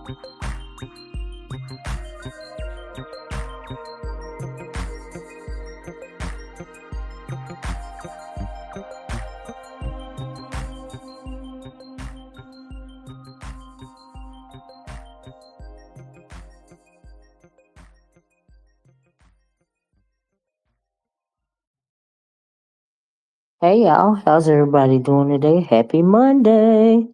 Hey y'all, how's everybody doing today? Happy Monday.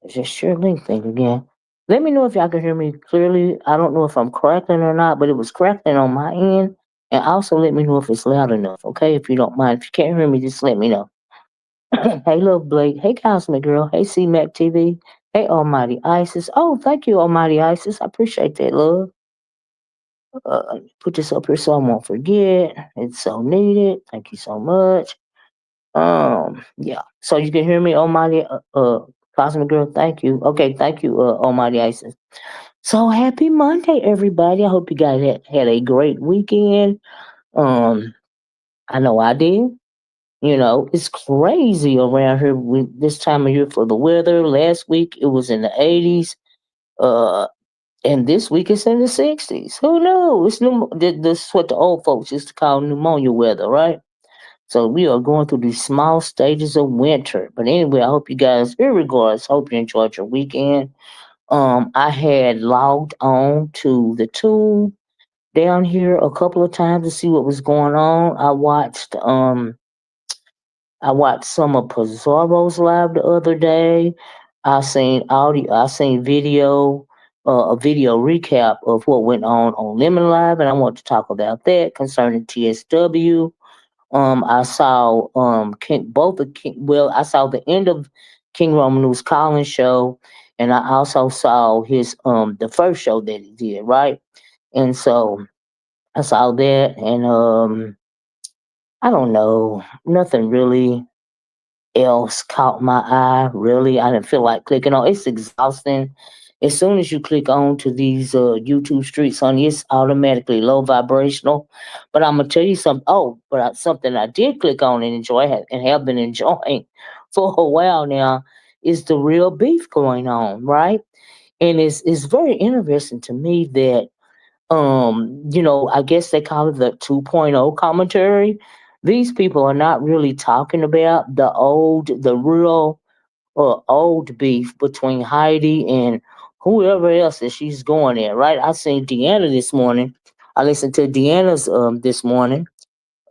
It's just your link thing again. Let me know if y'all can hear me clearly. I don't know if I'm crackling or not, but it was crackling on my end. And also let me know if it's loud enough, okay? If you don't mind. If you can't hear me, just let me know. Hey, Love Blake. Hey, Cosmic Girl. Hey, C-Mac TV. Hey, Almighty Isis. Oh, thank you, Almighty Isis. I appreciate that, love. Put this up here so I won't forget. It's so needed. Thank you so much. Yeah. So you can hear me, Almighty Cosmic Girl. Thank you. Okay, thank you, Almighty Isis. So happy Monday, everybody. I hope you guys had a great weekend. Um, I know I did. You know, it's crazy around here this time of year for the weather. Last week it was in the 80s. Uh, and this week it's in the 60s. Who knew? This is what the old folks used to call pneumonia weather, right? So we are going through these small stages of winter. But anyway, I hope you guys, irregardless, hope you enjoyed your weekend. I had logged on to the tool down here a couple of times to see what was going on. I watched some of Pizarro's live the other day. I seen a video recap of what went on Lemon Live, and I want to talk about that concerning TSW. I saw I saw the end of King Romanu's Collins show, and I also saw his the first show that he did, right? And so I saw that, and I don't know, nothing really else caught my eye. Really, I didn't feel like clicking on. It's exhausting. As soon as you click on to these YouTube streets, honey, it's automatically low vibrational. But I'm gonna tell you something. Oh, but something I did click on and and have been enjoying for a while now is the real beef going on, right? And it's very interesting to me that I guess they call it the 2.0 commentary. These people are not really talking about the real old beef between Heidi and whoever else that she's going there, right? I seen Deanna this morning. I listened to Deanna's this morning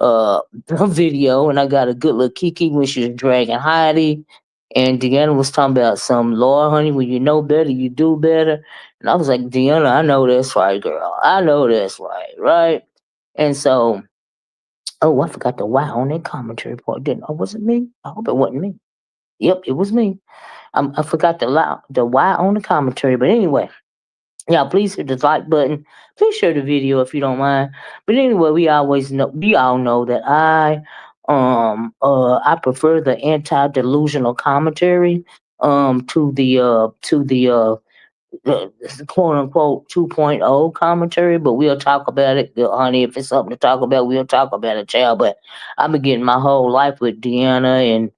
uh video, and I got a good little kiki when she was dragging Heidi. And Deanna was talking about some Lord, honey, when you know better, you do better. And I was like, Deanna, I know that's right, girl. I know that's right, right? And so, oh, I forgot the Y on that commentary part, didn't I? Was it me? I hope it wasn't me. Yep, it was me. I forgot the Y on the commentary, but anyway, yeah, please hit the like button. Please share the video if you don't mind. But anyway, we all know that I prefer the anti-delusional commentary to the quote unquote 2.0 commentary, but we'll talk about it, honey. If it's something to talk about, we'll talk about it, child. But I've been getting my whole life with Deanna and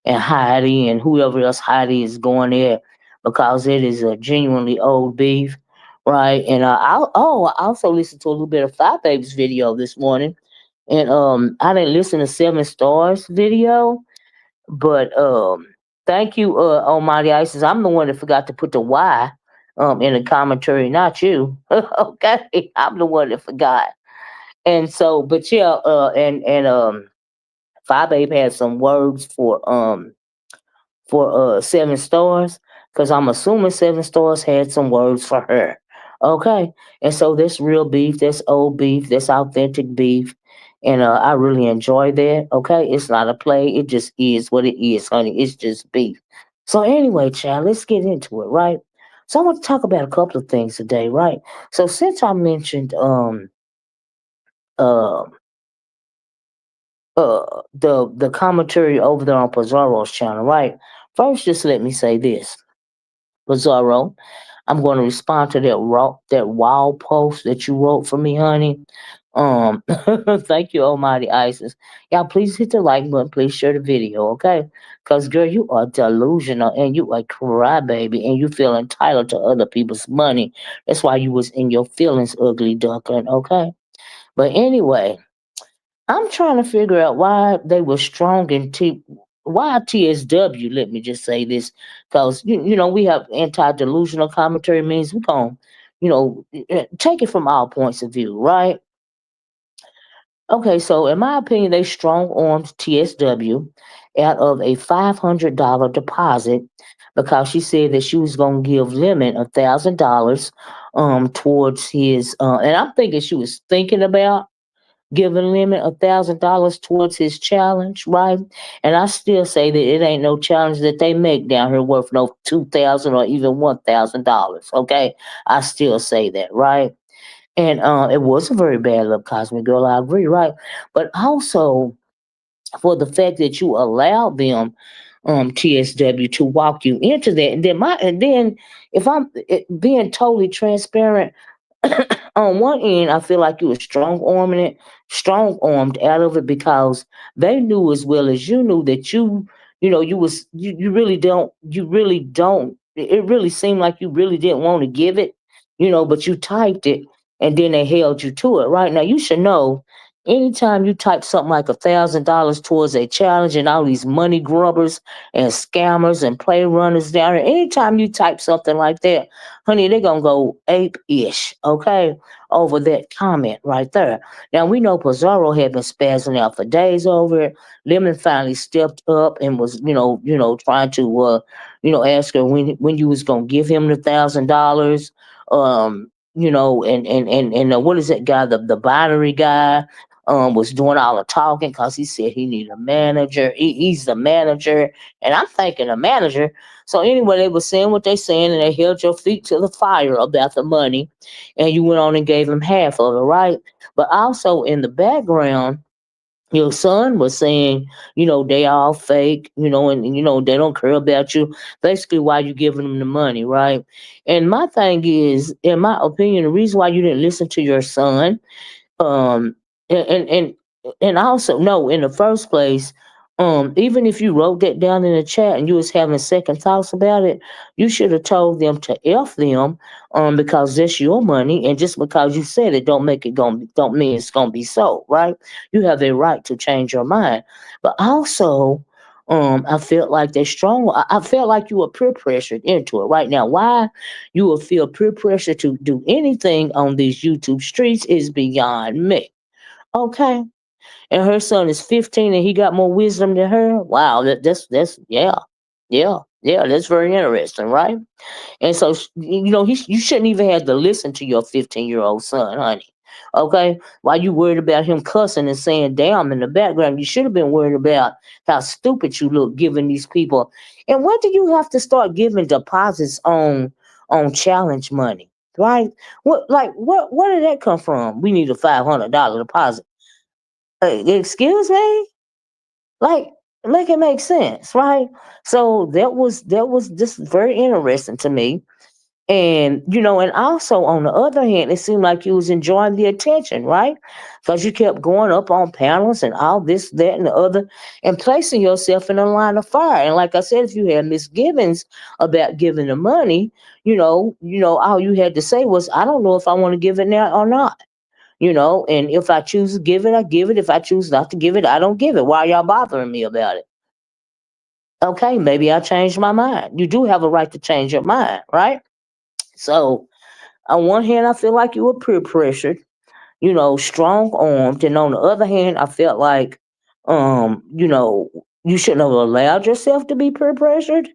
Heidi and whoever else Heidi is going there because it is a genuinely old beef, right? And I also listened to a little bit of Five Baby's video this morning, and I didn't listen to Seven Stars video, but thank you, Almighty Isis. I'm the one that forgot to put the Y in the commentary, not you. Okay, I'm the one that forgot. And so, but yeah, and Five Babe had some words for Seven Stars, because I'm assuming Seven Stars had some words for her. Okay, and so that's real beef, that's old beef, that's authentic beef, and I really enjoy that. Okay, it's not a play, it just is what it is, honey. It's just beef. So anyway, child, let's get into it, right? So I want to talk about a couple of things today, right? So since I mentioned uh the commentary over there on Pizarro's channel, right? First, just let me say this. Pizarro, I'm going to respond to that wall post that you wrote for me, honey. Thank you, Almighty Isis. Y'all, please hit the like button. Please share the video, okay? Because, girl, you are delusional and you a crybaby and you feel entitled to other people's money. That's why you was in your feelings, ugly duckling, okay? But anyway, I'm trying to figure out why they were strong in why TSW, let me just say this, because, we have anti-delusional commentary means we're going to, take it from our points of view, right? Okay, so in my opinion, they strong armed TSW out of a $500 deposit because she said that she was gonna give Lemon $1,000 towards his and I'm thinking she was thinking about giving Lemon $1,000 towards his challenge, right? And I still say that it ain't no challenge that they make down here worth no 2,000 or even $1,000. Okay, I still say that, right? And it was a very bad look, Cosmic Girl. I agree, right? But also for the fact that you allowed them, TSW, to walk you into that, and then if I'm being totally transparent, on one end, I feel like you were strong armed out of it because they knew as well as you knew that you really don't. It really seemed like you really didn't want to give it, but you typed it and then they held you to it. Right now, you should know. Anytime you type something like $1,000 towards a challenge and all these money grubbers and scammers and play runners down there, anytime you type something like that, honey, they're gonna go ape-ish, okay, over that comment right there. Now we know Pizarro had been spazzing out for days over it. Lemon finally stepped up and was, trying to ask her when you was gonna give him the $1,000. And what is that guy, the binary guy? Was doing all the talking because he said he needed a manager. He's the manager, and I'm thinking a manager. So anyway, they were saying what they saying, and they held your feet to the fire about the money, and you went on and gave them half of it, right? But also in the background, your son was saying, they all fake, and they don't care about you. Basically, why you giving them the money, right? And my thing is, in my opinion, the reason why you didn't listen to your son, um and and and and also, no, in the first place, even if you wrote that down in the chat and you was having second thoughts about it, you should have told them to f them, because that's your money, and just because you said it don't make it don't mean it's gonna be so, right? You have a right to change your mind. But also, I felt like they strong. I felt like you were peer pressured into it. Right now, why you will feel peer pressure to do anything on these YouTube streets is beyond me. Okay. And her son is 15 and he got more wisdom than her. Wow, that's yeah. Yeah. Yeah, that's very interesting, right? And so, you shouldn't even have to listen to your 15-year-old son, honey. Okay? Why you worried about him cussing and saying damn in the background? You should have been worried about how stupid you look giving these people. And when do you have to start giving deposits on challenge money? Right? Where did that come from? We need a $500 deposit. Excuse me? Like, make it make sense, right? So that was just very interesting to me. And and also on the other hand, it seemed like you was enjoying the attention, right? Because you kept going up on panels and all this, that, and the other, and placing yourself in a line of fire. And like I said, if you had misgivings about giving the money, all you had to say was, "I don't know if I want to give it now or not." And if I choose to give it, I give it. If I choose not to give it, I don't give it. Why are y'all bothering me about it? Okay, maybe I changed my mind. You do have a right to change your mind, right? So on one hand, I feel like you were peer pressured, strong armed, and on the other hand, I felt like, you shouldn't have allowed yourself to be peer pressured.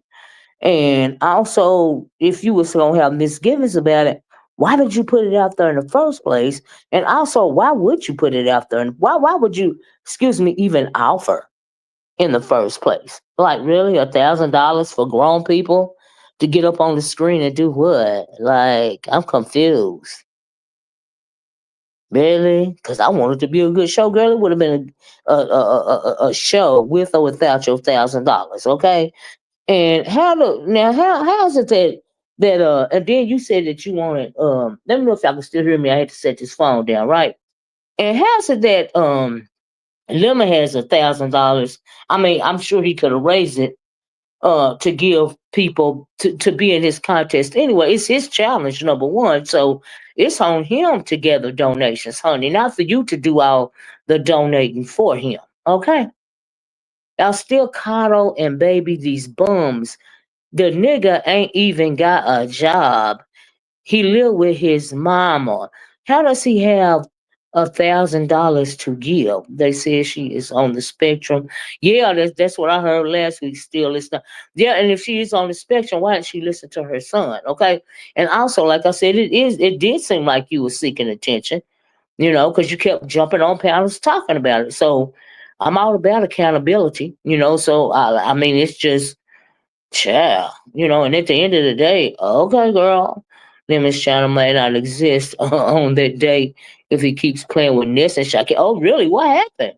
And also, if you was gonna have misgivings about it, why did you put it out there in the first place? And also, why would you put it out there? And why would you, excuse me, even offer in the first place? Like, really, $1,000 for grown people to get up on the screen and do what? Like, I'm confused. Really? Because I wanted to be a good show, girl. It would have been a show with or without your $1,000. Okay. And how is it that and then you said that you wanted, let me know if y'all can still hear me. I had to set this phone down, right? And how's it that Lemon has $1,000? I mean, I'm sure he could have raised it to give people to be in his contest anyway. It's his challenge, number one. So it's on him to gather donations, honey, not for you to do all the donating for him. Okay. Y'all still coddle and baby these bums. The nigga ain't even got a job. He live with his mama. How does he have $1,000 to give? They said she is on the spectrum. Yeah, that's what I heard last week. Still listening. Yeah, and if she is on the spectrum, why didn't she listen to her son? Okay, and also, like I said, it did seem like you were seeking attention. Because you kept jumping on panels talking about it. So I'm all about accountability. So I mean, it's just child, and at the end of the day, okay, girl, Lemon's channel may not exist on that day if he keeps playing with Ness and Shaki. Oh, really? What happened?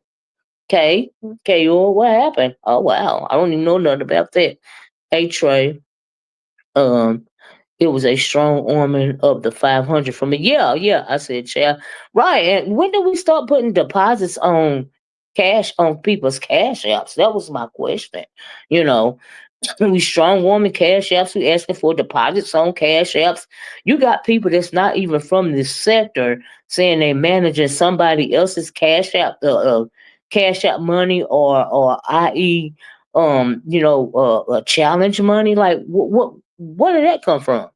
Okay, what happened? Oh, wow. I don't even know nothing about that. Hey, Trey, um, it was a strong arming of the 500 for me. Yeah, I said, child. Right. And when did we start putting deposits on cash on people's cash apps? That was my question. You know, we strong woman cash apps. We asking for deposits on cash apps. You got people that's not even from this sector saying they managing somebody else's cash app money or i.e. Challenge money. Like what did that come from?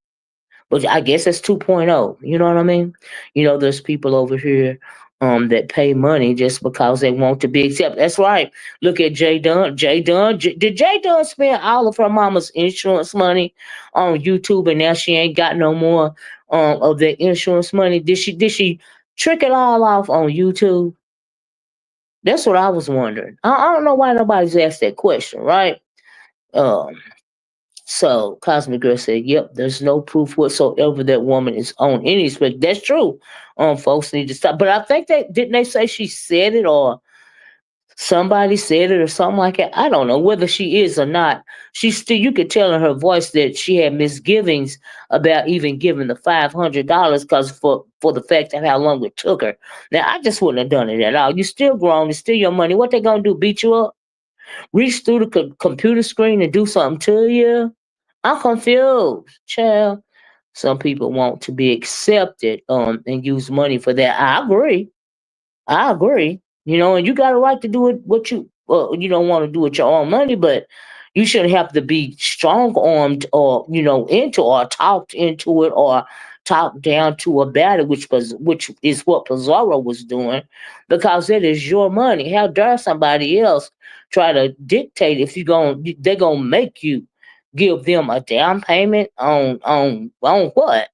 But I guess it's 2.0. You know what I mean? There's people over here that pay money just because they want to be accepted. That's right. Look at Jay Dunn. Did Jay Dunn spend all of her mama's insurance money on YouTube and now she ain't got no more of the insurance money? Did she trick it all off on YouTube? That's what I was wondering. I don't know why nobody's asked that question, right? Um so Cosmic Girl said, "Yep, there's no proof whatsoever that woman is on any spec." That's true. Folks need to stop. But I think they say she said it or somebody said it or something like that. I don't know whether she is or not. She still you could tell in her voice that she had misgivings about even giving the $500 because for the fact that how long it took her. Now I just wouldn't have done it at all. You still grown. It's still your money. What they gonna do? Beat you up? Reach through the computer screen and do something to you? I'm confused, child. Some people want to be accepted and use money for that. I agree. I agree. And you got a right to do it what you don't want to do with your own money, but you shouldn't have to be strong armed or into or talked into it or talked down to about it, which is what Pizarro was doing, because it is your money. How dare somebody else try to dictate if they're gonna make you give them a down payment on what?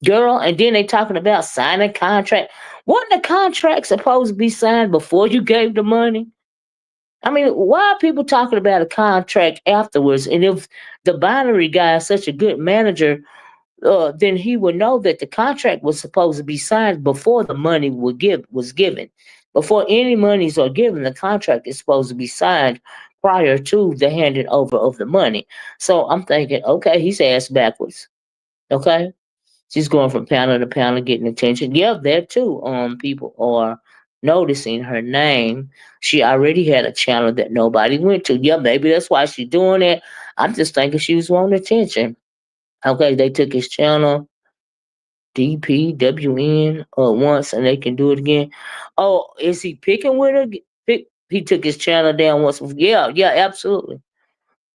Girl, and then they talking about signing contract. Wasn't the contract supposed to be signed before you gave the money? I mean, why are people talking about a contract afterwards? And if the binary guy is such a good manager, then he would know that the contract was supposed to be signed before the money was given. Before any monies are given, the contract is supposed to be signed prior to the handing over of the money. So I'm thinking, okay, he's ass backwards. Okay. She's going from panel to panel, getting attention. Yeah, there too. People are noticing her name. She already had a channel that nobody went to. Yeah, maybe that's why she's doing it. I'm just thinking she was wanting attention. Okay, they took his channel, DPWN, once, and they can do it again. Oh, is he picking with her? He took his channel down once. Yeah, absolutely.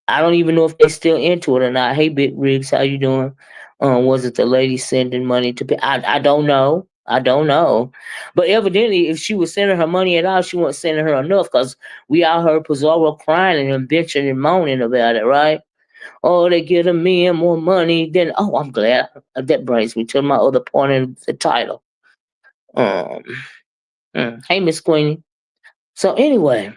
I don't even know if they're still into it or not. Hey, Big Rigs, how you doing? Was it the lady sending money to? I don't know. I don't know. But evidently, if she was sending her money at all, she wasn't sending her enough because we all heard Pizarro crying and bitching and moaning about it, right? Oh, they giving me more money than. Oh, I'm glad. That brings me to my other point in the title. Um, hey, Miss Queenie. So anyway,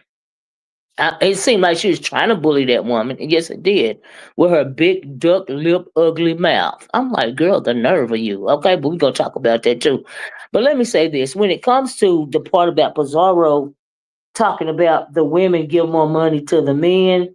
it seemed like she was trying to bully that woman, and yes, it did, with her big duck lip, ugly mouth. I'm like, girl, the nerve of you. Okay, but we're gonna talk about that too. But let me say this: when it comes to the part about Pizarro talking about the women give more money to the men,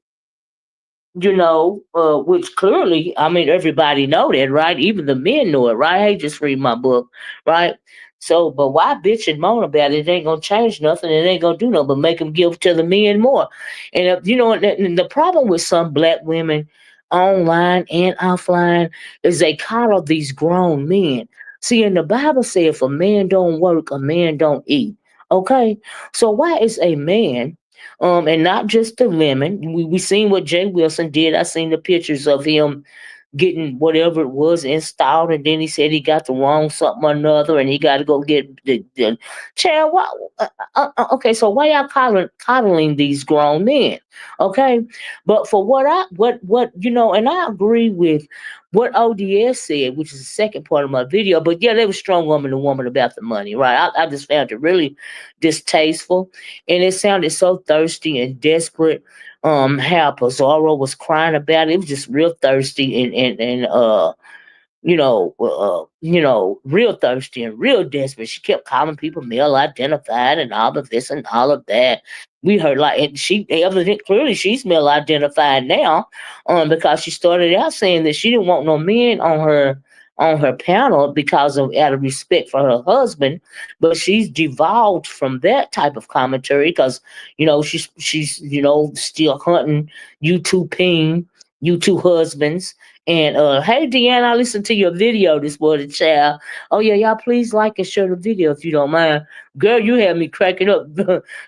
which clearly, I mean, everybody know that, right? Even the men know it, right? Hey, just read my book, right? So, but why bitch and moan about it? It ain't gonna change nothing. It ain't gonna do nothing but make them give to the men more. And and the problem with some black women, online and offline, is they coddle these grown men. See, in the Bible said, if a man don't work, a man don't eat. Okay, so why is a man, and not just the women? We seen what Jay Wilson did. I seen the pictures of him getting whatever it was installed, and then he said he got the wrong something or another, and he got to go get the child. Okay, so why y'all coddling these grown men? Okay, but for what and I agree with what ODS said, which is the second part of my video. But yeah, they were strong woman to woman about the money, right? I just found it really distasteful, and it sounded so thirsty and desperate. How Pizarro was crying about it. It was just real thirsty and real thirsty and real desperate. She kept calling people male identified and all of this and all of that. We heard like, and she evidently clearly she's male identified now, because she started out saying that she didn't want no men on her panel because of out of respect for her husband. But she's devolved from that type of commentary because she's still hunting you two husbands. And hey, Deanna, I listened to your video this morning, child. Oh yeah, y'all please like and share the video if you don't mind. Girl, you had me cracking up.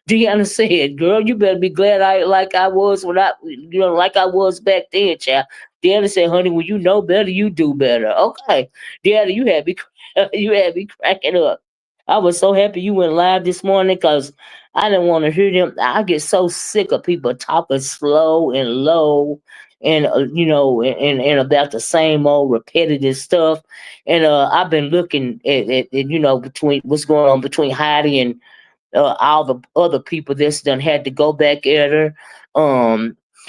Deanna said, "Girl, you better be glad I like I was when like I was back then, child." Deanna said, "Honey, when you know better, you do better." Okay, Deanna, you had me, you had me cracking up. I was so happy you went live this morning because I didn't want to hear them. I get so sick of people talking slow and low and and about the same old repetitive stuff. And I've been looking at between what's going on between Heidi and all the other people that's done had to go back at her.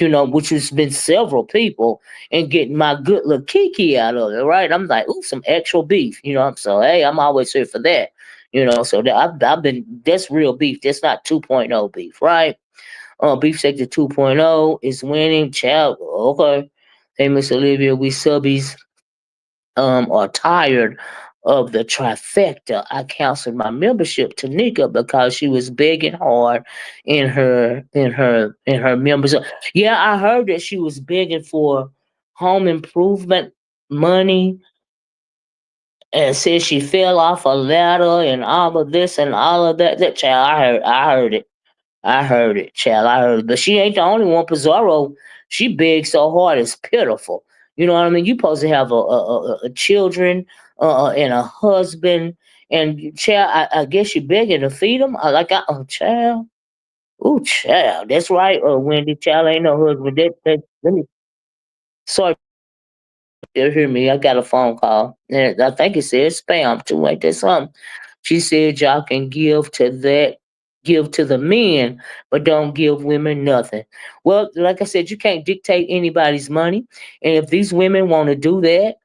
Which has been several people, and getting my good little kiki out of it, right? I'm like, ooh, some actual beef, So hey, I'm always here for that, So that I've been that's real beef. That's not 2.0 beef, right? Beef Sector 2.0 is winning. Child, okay. Hey, Miss Olivia, we subbies are tired of the trifecta. I canceled my membership to Nika because she was begging hard in her members. Yeah, I heard that she was begging for home improvement money and said she fell off a ladder and all of this and all of that. That child, I heard it. I heard it, child. I heard it. But she ain't the only one. Pizarro, she begs so hard it's pitiful. You know what I mean? You supposed to have a children and a husband, and child. I guess you begging to feed them. Oh, child. Oh, child. That's right. Wendy, child ain't no husband. Let me. Sorry, you hear me? I got a phone call, and I think it says spam too. Ain't that something? She said y'all can give to the men, but don't give women nothing. Well, like I said, you can't dictate anybody's money. And if these women want to do that,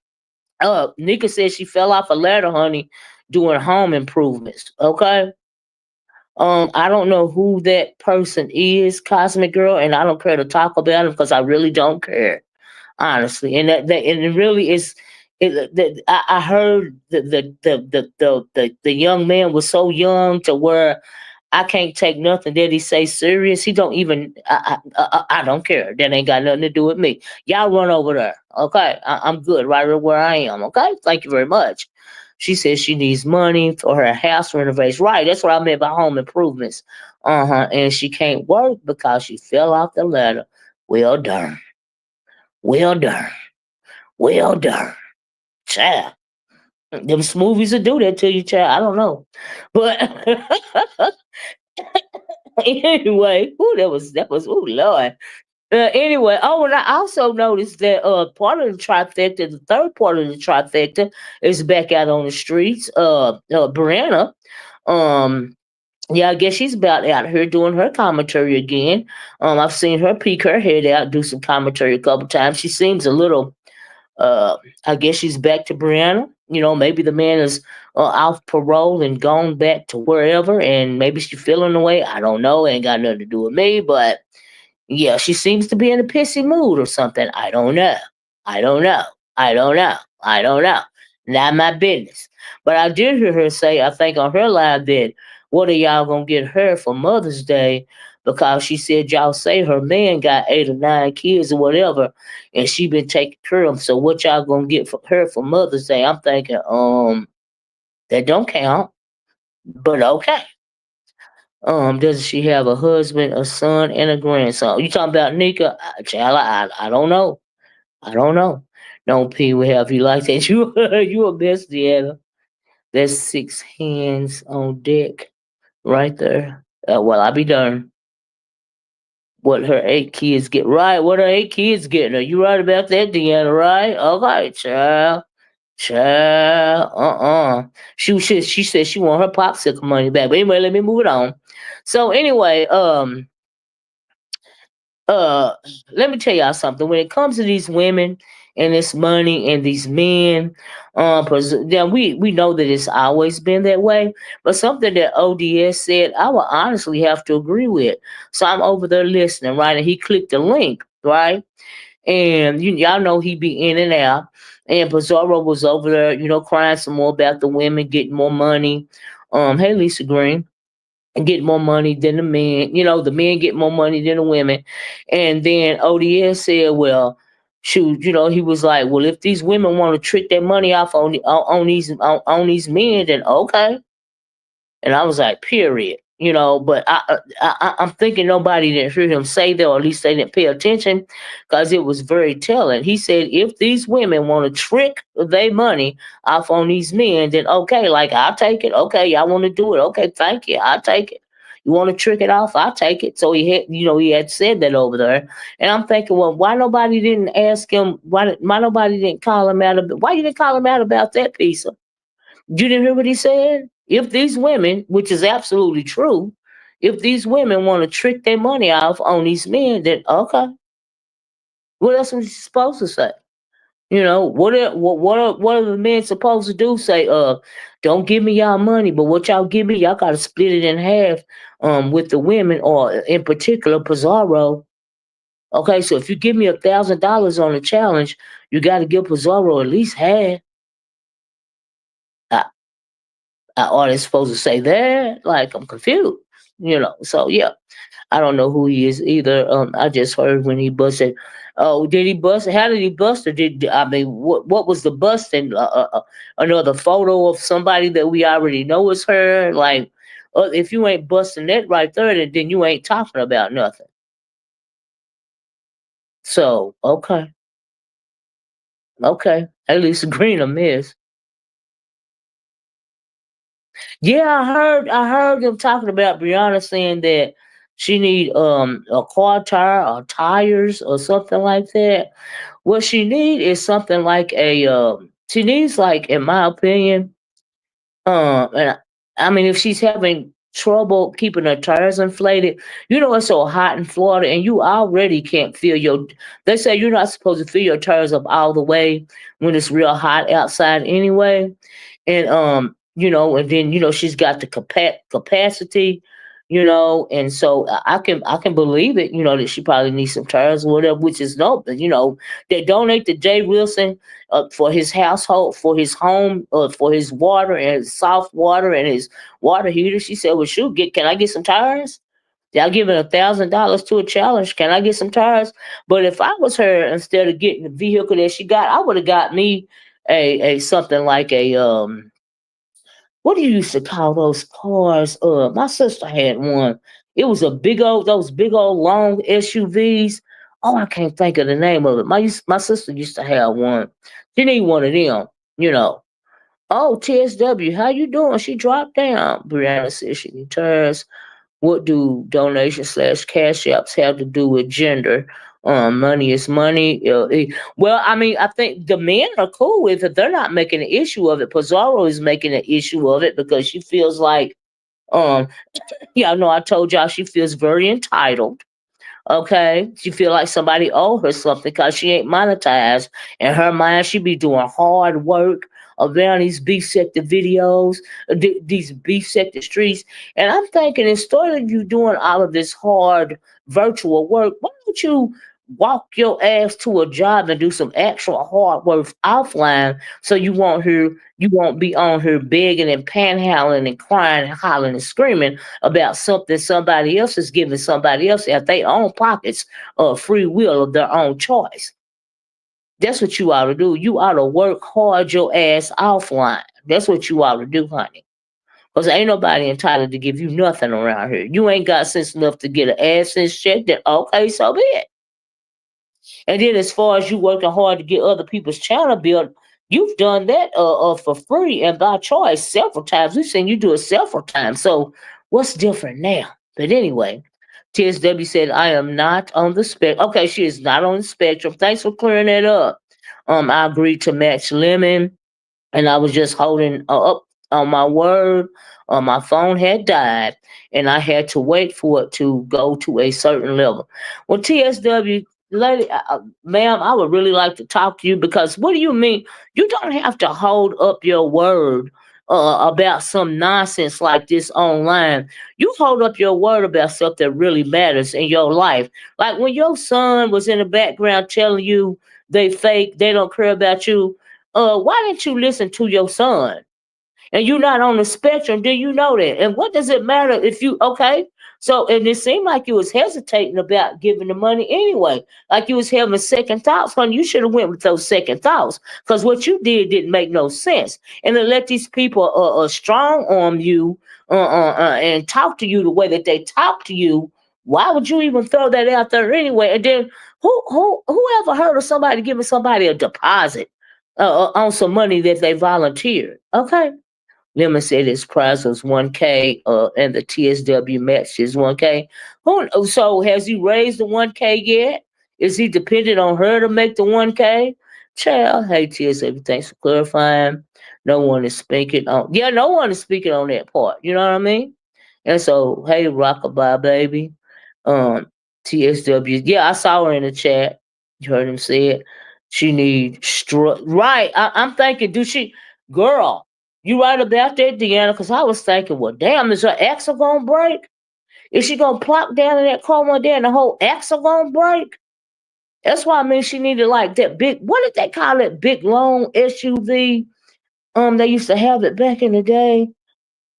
Nika said she fell off a ladder, honey, doing home improvements. Okay. I don't know who that person is, Cosmic Girl, and I don't care to talk about it because I really don't care, honestly. And and it really is. I heard the young man was so young to where I can't take nothing that he say serious. He don't even. I don't care. That ain't got nothing to do with me. Y'all run over there. Okay, I'm good right where I am. Okay, thank you very much. She says she needs money for her house renovation. Right, that's what I meant by home improvements. And she can't work because she fell off the ladder. Well done. Well done. Well done. Child. Them movies will do that to you, child. I don't know. But anyway, ooh, Lord. Anyway, and I also noticed that part of the trifecta, the third part of the trifecta, is back out on the streets. Brianna, um, yeah, I guess she's about out here doing her commentary again. I've seen her peek her head out, do some commentary a couple times. She seems a little uh, I guess she's back to Brianna. Maybe the man is off parole and gone back to wherever, and maybe she's feeling the way. I don't know. Ain't got nothing to do with me, but yeah, she seems to be in a pissy mood or something. I don't know. I don't know. I don't know. I don't know. Not my business. But I did hear her say, I think on her live, that what are y'all gonna get her for Mother's Day? Because she said y'all say her man got 8 or 9 kids or whatever, and she been taking care of them. So what y'all gonna get for her for Mother's Day? I'm thinking, that don't count. But okay. Does she have a husband, a son, and a grandson? You talking about Nika? Child, I don't know. I don't know. Don't pee with her if you like that. You a bestie, Anna. That's 6 hands on deck right there. Well, I be darned. What her 8 kids get right? What her 8 kids getting? Are you right about that, Deanna? Right? Okay, child. Child. She said she want her popsicle money back. But anyway, let me move it on. So anyway, uh let me tell y'all something. When it comes to these women and this money and these men, yeah, we know that it's always been that way, but something that ODS said I would honestly have to agree with. So I'm over there listening, right, and he clicked the link, right, and y'all know he be in and out, and Pizarro was over there, crying some more about the women getting more money. Hey, Lisa Green, and get more money than the men. The men get more money than the women. And then ODS said, well, shoot, he was like, well, if these women want to trick their money off on these men, then okay. And I was like, period. But I'm thinking nobody didn't hear him say that, or at least they didn't pay attention, because it was very telling. He said, if these women want to trick their money off on these men, then okay, like I'll take it. Okay, y'all want to do it? Okay, thank you. I'll take it. You want to trick it off? I'll take it. So he had said that over there, and I'm thinking, well, why nobody didn't ask him? Why nobody didn't call him out? Why you didn't call him out about that piece? You didn't hear what he said? If these women, which is absolutely true, if these women want to trick their money off on these men, then okay. What else was he supposed to say? What are the men supposed to do? Say, don't give me y'all money, but what y'all give me, y'all gotta split it in half with the women, or in particular Pizarro. Okay, so if you give me $1,000 on a challenge, you gotta give Pizarro at least half. I, are they supposed to say that? Like, I'm confused. So yeah, I don't know who he is either. I just heard when he busted. Oh, did he bust? How did he bust? Or I mean, what was the busting? Another photo of somebody that we already know is her. Like, if you ain't busting that right there, then you ain't talking about nothing. So okay, at least Green a miss. Yeah, I heard them talking about Brianna saying that she need a car tire or tires or something like that. What she need is something like she needs, like, in my opinion, and I mean, if she's having trouble keeping her tires inflated, it's so hot in Florida, and you already can't feel your. They say you're not supposed to fill your tires up all the way when it's real hot outside anyway, and and then she's got the capacity, and so I can believe it, that she probably needs some tires or whatever, which is no, they donate to Jay Wilson for his household, for his home, for his water and his soft water and his water heater. She said, well, shoot, can I get some tires? Y'all giving $1,000 to a challenge. Can I get some tires? But if I was her, instead of getting the vehicle that she got, I would have got me a something like a what do you used to call those cars? My sister had one. It was those big old long SUVs. Oh, I can't think of the name of it. My sister used to have one. She need one of them, you know. Oh, TSW, how you doing? She dropped down. Brianna said she retires. What do donation / cash apps have to do with gender? Money is money. Well, I mean, I think the men are cool with it. They're not making an issue of it. Pizarro is making an issue of it because she feels like, um, yeah, I know I told y'all she feels very entitled. Okay, she feel like somebody owe her something because she ain't monetized. In her mind, she be doing hard work around these beef sector videos, these beef sector streets. And I'm thinking, instead of you doing all of this hard virtual work, why don't you walk your ass to a job and do some actual hard work offline, so you won't be on here begging and panhandling and crying and hollering and screaming about something somebody else is giving somebody else at their own pockets of free will of their own choice. That's what you ought to do. You ought to work hard your ass offline. That's what you ought to do, honey. Because ain't nobody entitled to give you nothing around here. You ain't got sense enough to get an AdSense check, then okay, so be it. And then as far as you working hard to get other people's channel built, you've done that for free and by choice several times. We've seen you do it several times. So what's different now? But anyway, TSW said, I am not on the spectrum. Okay, she is not on the spectrum. Thanks for clearing that up. I agreed to match Lemon, and I was just holding up on my word. My phone had died, and I had to wait for it to go to a certain level. Well, TSW, lady, ma'am, I would really like to talk to you, because what do you mean? You don't have to hold up your word about some nonsense like this online. You hold up your word about stuff that really matters in your life. Like when your son was in the background telling you they fake, they don't care about you. Why didn't you listen to your son? And you're not on the spectrum, do you know that? And what does it matter if you okay? So, and it seemed like you was hesitating about giving the money anyway, like you was having second thoughts. Honey, you should have went with those second thoughts, because what you did didn't make no sense. And to let these people strong arm you and talk to you the way that they talk to you, why would you even throw that out there anyway? And then whoever heard of somebody giving somebody a deposit on some money that they volunteered? Okay. Lemon said his prize was 1K, and the TSW match is 1K. So has he raised the 1K yet? Is he dependent on her to make the 1K? Child, hey TSW, thanks for clarifying. No one is speaking on, yeah, no one is speaking on that part. You know what I mean? And so, hey, rockabye baby. Um, TSW, yeah, I saw her in the chat. You heard him say it. She needs right. I'm thinking, do she, girl? You right about that, Deanna? Because I was thinking, well, damn, is her axle gonna break? Is she gonna plop down in that car one day and the whole axle gonna break? That's why I mean she needed like that big. What did they call it? Big long SUV. They used to have it back in the day.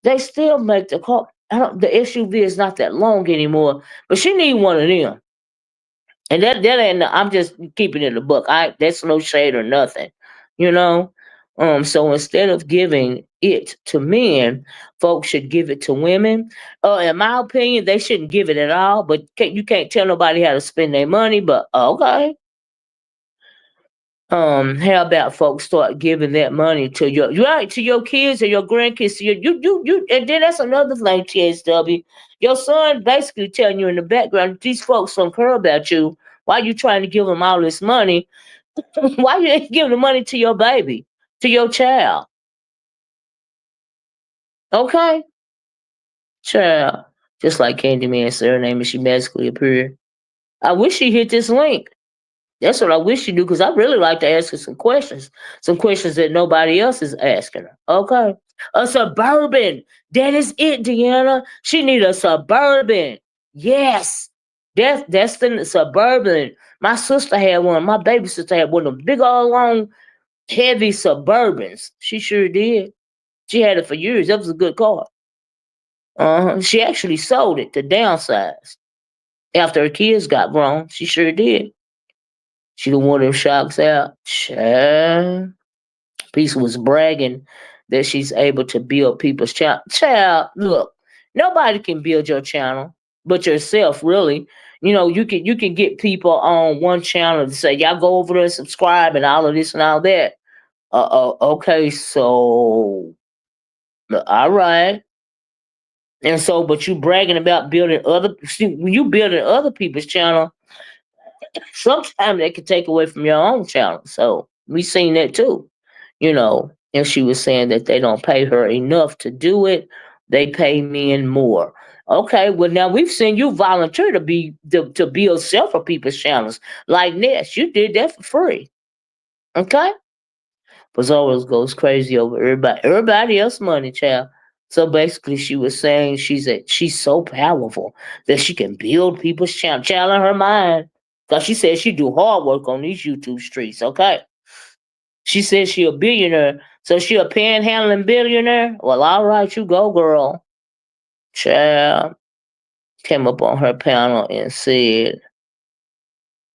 They still make the car. I don't. The SUV is not that long anymore, but she need one of them. And that ain't. I'm just keeping it a book. That's no shade or nothing, you know. So instead of giving it to men, folks should give it to women. In my opinion, they shouldn't give it at all. But you can't tell nobody how to spend their money. But okay. How about folks start giving that money to your right to your kids or your grandkids? To you, and then that's another thing, TSW. Your son basically telling you in the background, these folks don't care about you. Why you trying to give them all this money? Why you ain't giving the money to your baby, to your child? Okay, child. Just like Candyman's surname, and she magically appeared. I wish she hit this link. That's what I wish you do, because I really like to ask her some questions that nobody else is asking her. Okay. A suburban. That is it, Deanna. She need a suburban. Yes. That's the suburban. My sister had one. My baby sister had one of them big old long, heavy suburbans. She sure did. She had it for years. That was a good car. She actually sold it to downsize after her kids got grown. She sure did. She done wore them shocks out. Child. Peace was bragging that she's able to build people's channel. Child, look, nobody can build your channel but yourself, really. You know, you can get people on one channel to say, y'all go over there and subscribe and all of this and all that. Okay, so all right. And so, but you bragging about building other, see, when you building other people's channel, sometimes they can take away from your own channel. So we seen that too, you know. And she was saying that they don't pay her enough to do it. They pay men more. Okay, well now we've seen you volunteer to build several people's channels like Ness. You did that for free. Okay, Pizarro goes crazy over everybody else money, child. So basically, she was saying she's so powerful that she can build people's channel in her mind. Cause she said she do hard work on these YouTube streets. Okay, she says she a billionaire, so she a panhandling billionaire. Well, all right, you go, girl. Child came up on her panel and said,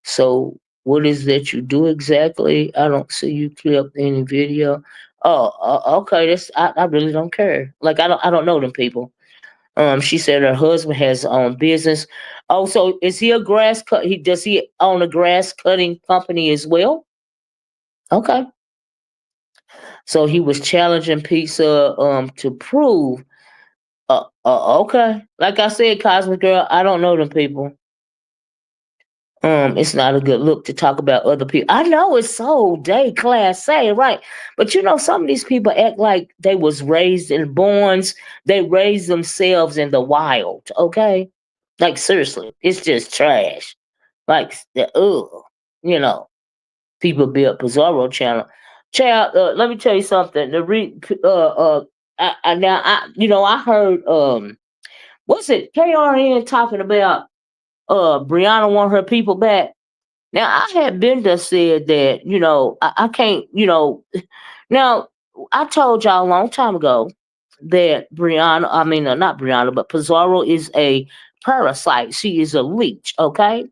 "So, what is that you do exactly? I don't see you clip any video." Oh, okay. I really don't care. Like I don't know them people. She said her husband has his own business. Oh, so is he a grass cut? Does he own a grass cutting company as well? Okay. So he was challenging Pizza to prove. Okay. Like I said, Cosmic Girl, I don't know them people. It's not a good look to talk about other people. I know it's so day class A, right? But some of these people act like they was raised in barns. They raised themselves in the wild. Okay, like seriously, it's just trash. Like the you know, people build Pizarro channel. Child, let me tell you something. I heard what's it? KRN talking about Brianna want her people back. Now I had Bender said that, I can't, now I told y'all a long time ago that Brianna, I mean not Brianna, but Pizarro is a parasite. She is a leech, okay?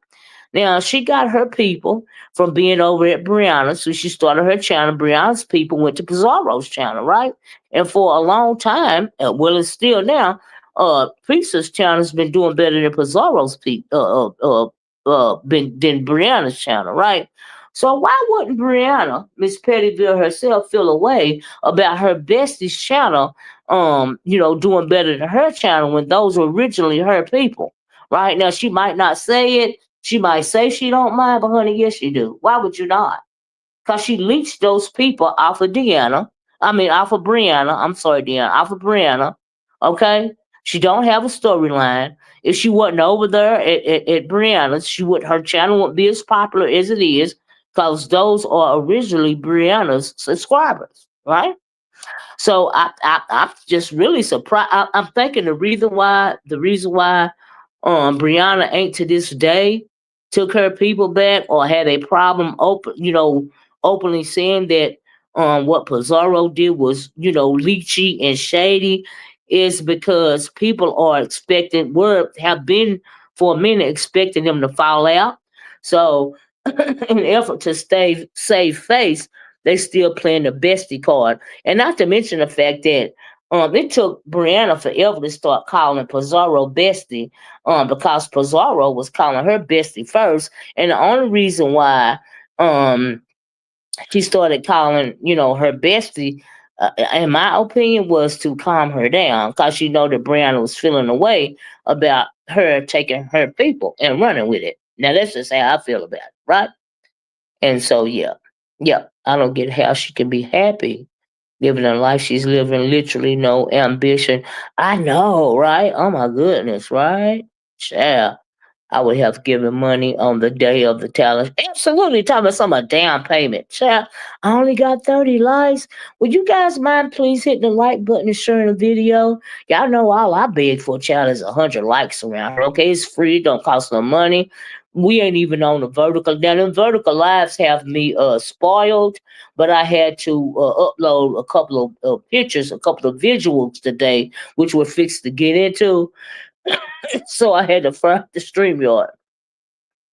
Now she got her people from being over at Brianna's, so she started her channel. Brianna's people went to Pizarro's channel, right? And for a long time, well, it's still now. Priestess channel has been doing better than Pizarro's been than Brianna's channel, right? So why wouldn't Brianna, Miss Pettyville herself, feel a way about her bestie's channel, doing better than her channel when those were originally her people? Right now, she might not say it, she might say she don't mind, but honey, yes, she do. Why would you not? Because she leached those people off of Deanna. I mean, off of Brianna. I'm sorry, Deanna. Off of Brianna. Okay? She don't have a storyline. If she wasn't over there at Brianna's, her channel wouldn't be as popular as it is because those are originally Brianna's subscribers, right? So I'm just really surprised. I'm thinking the reason why Brianna ain't to this day took her people back or had a problem openly saying that what Pizarro did was leechy and shady is because people are expecting have been for a minute expecting them to fall out. So in an effort to save face, they still playing the bestie card. And not to mention the fact that it took Brianna forever to start calling Pizarro bestie, because Pizarro was calling her bestie first. And the only reason why um she started calling, her bestie, in my opinion, was to calm her down because she know that Brianna was feeling away about her taking her people and running with it. Now that's just how I feel about it, right? And so yeah, I don't get how she can be happy living a life she's living, literally no ambition. I know, right? Oh my goodness, right? Yeah. I would have given money on the day of the talent. Absolutely, talking about some down payment. Child, I only got 30 likes. Would you guys mind please hitting the like button and sharing the video? Y'all know all I beg for, child, is 100 likes around here. Okay, it's free, don't cost no money. We ain't even on the vertical. Now, the vertical lives have me spoiled, but I had to upload a couple of pictures, a couple of visuals today, which we're fixed to get into. So I had to fry the StreamYard.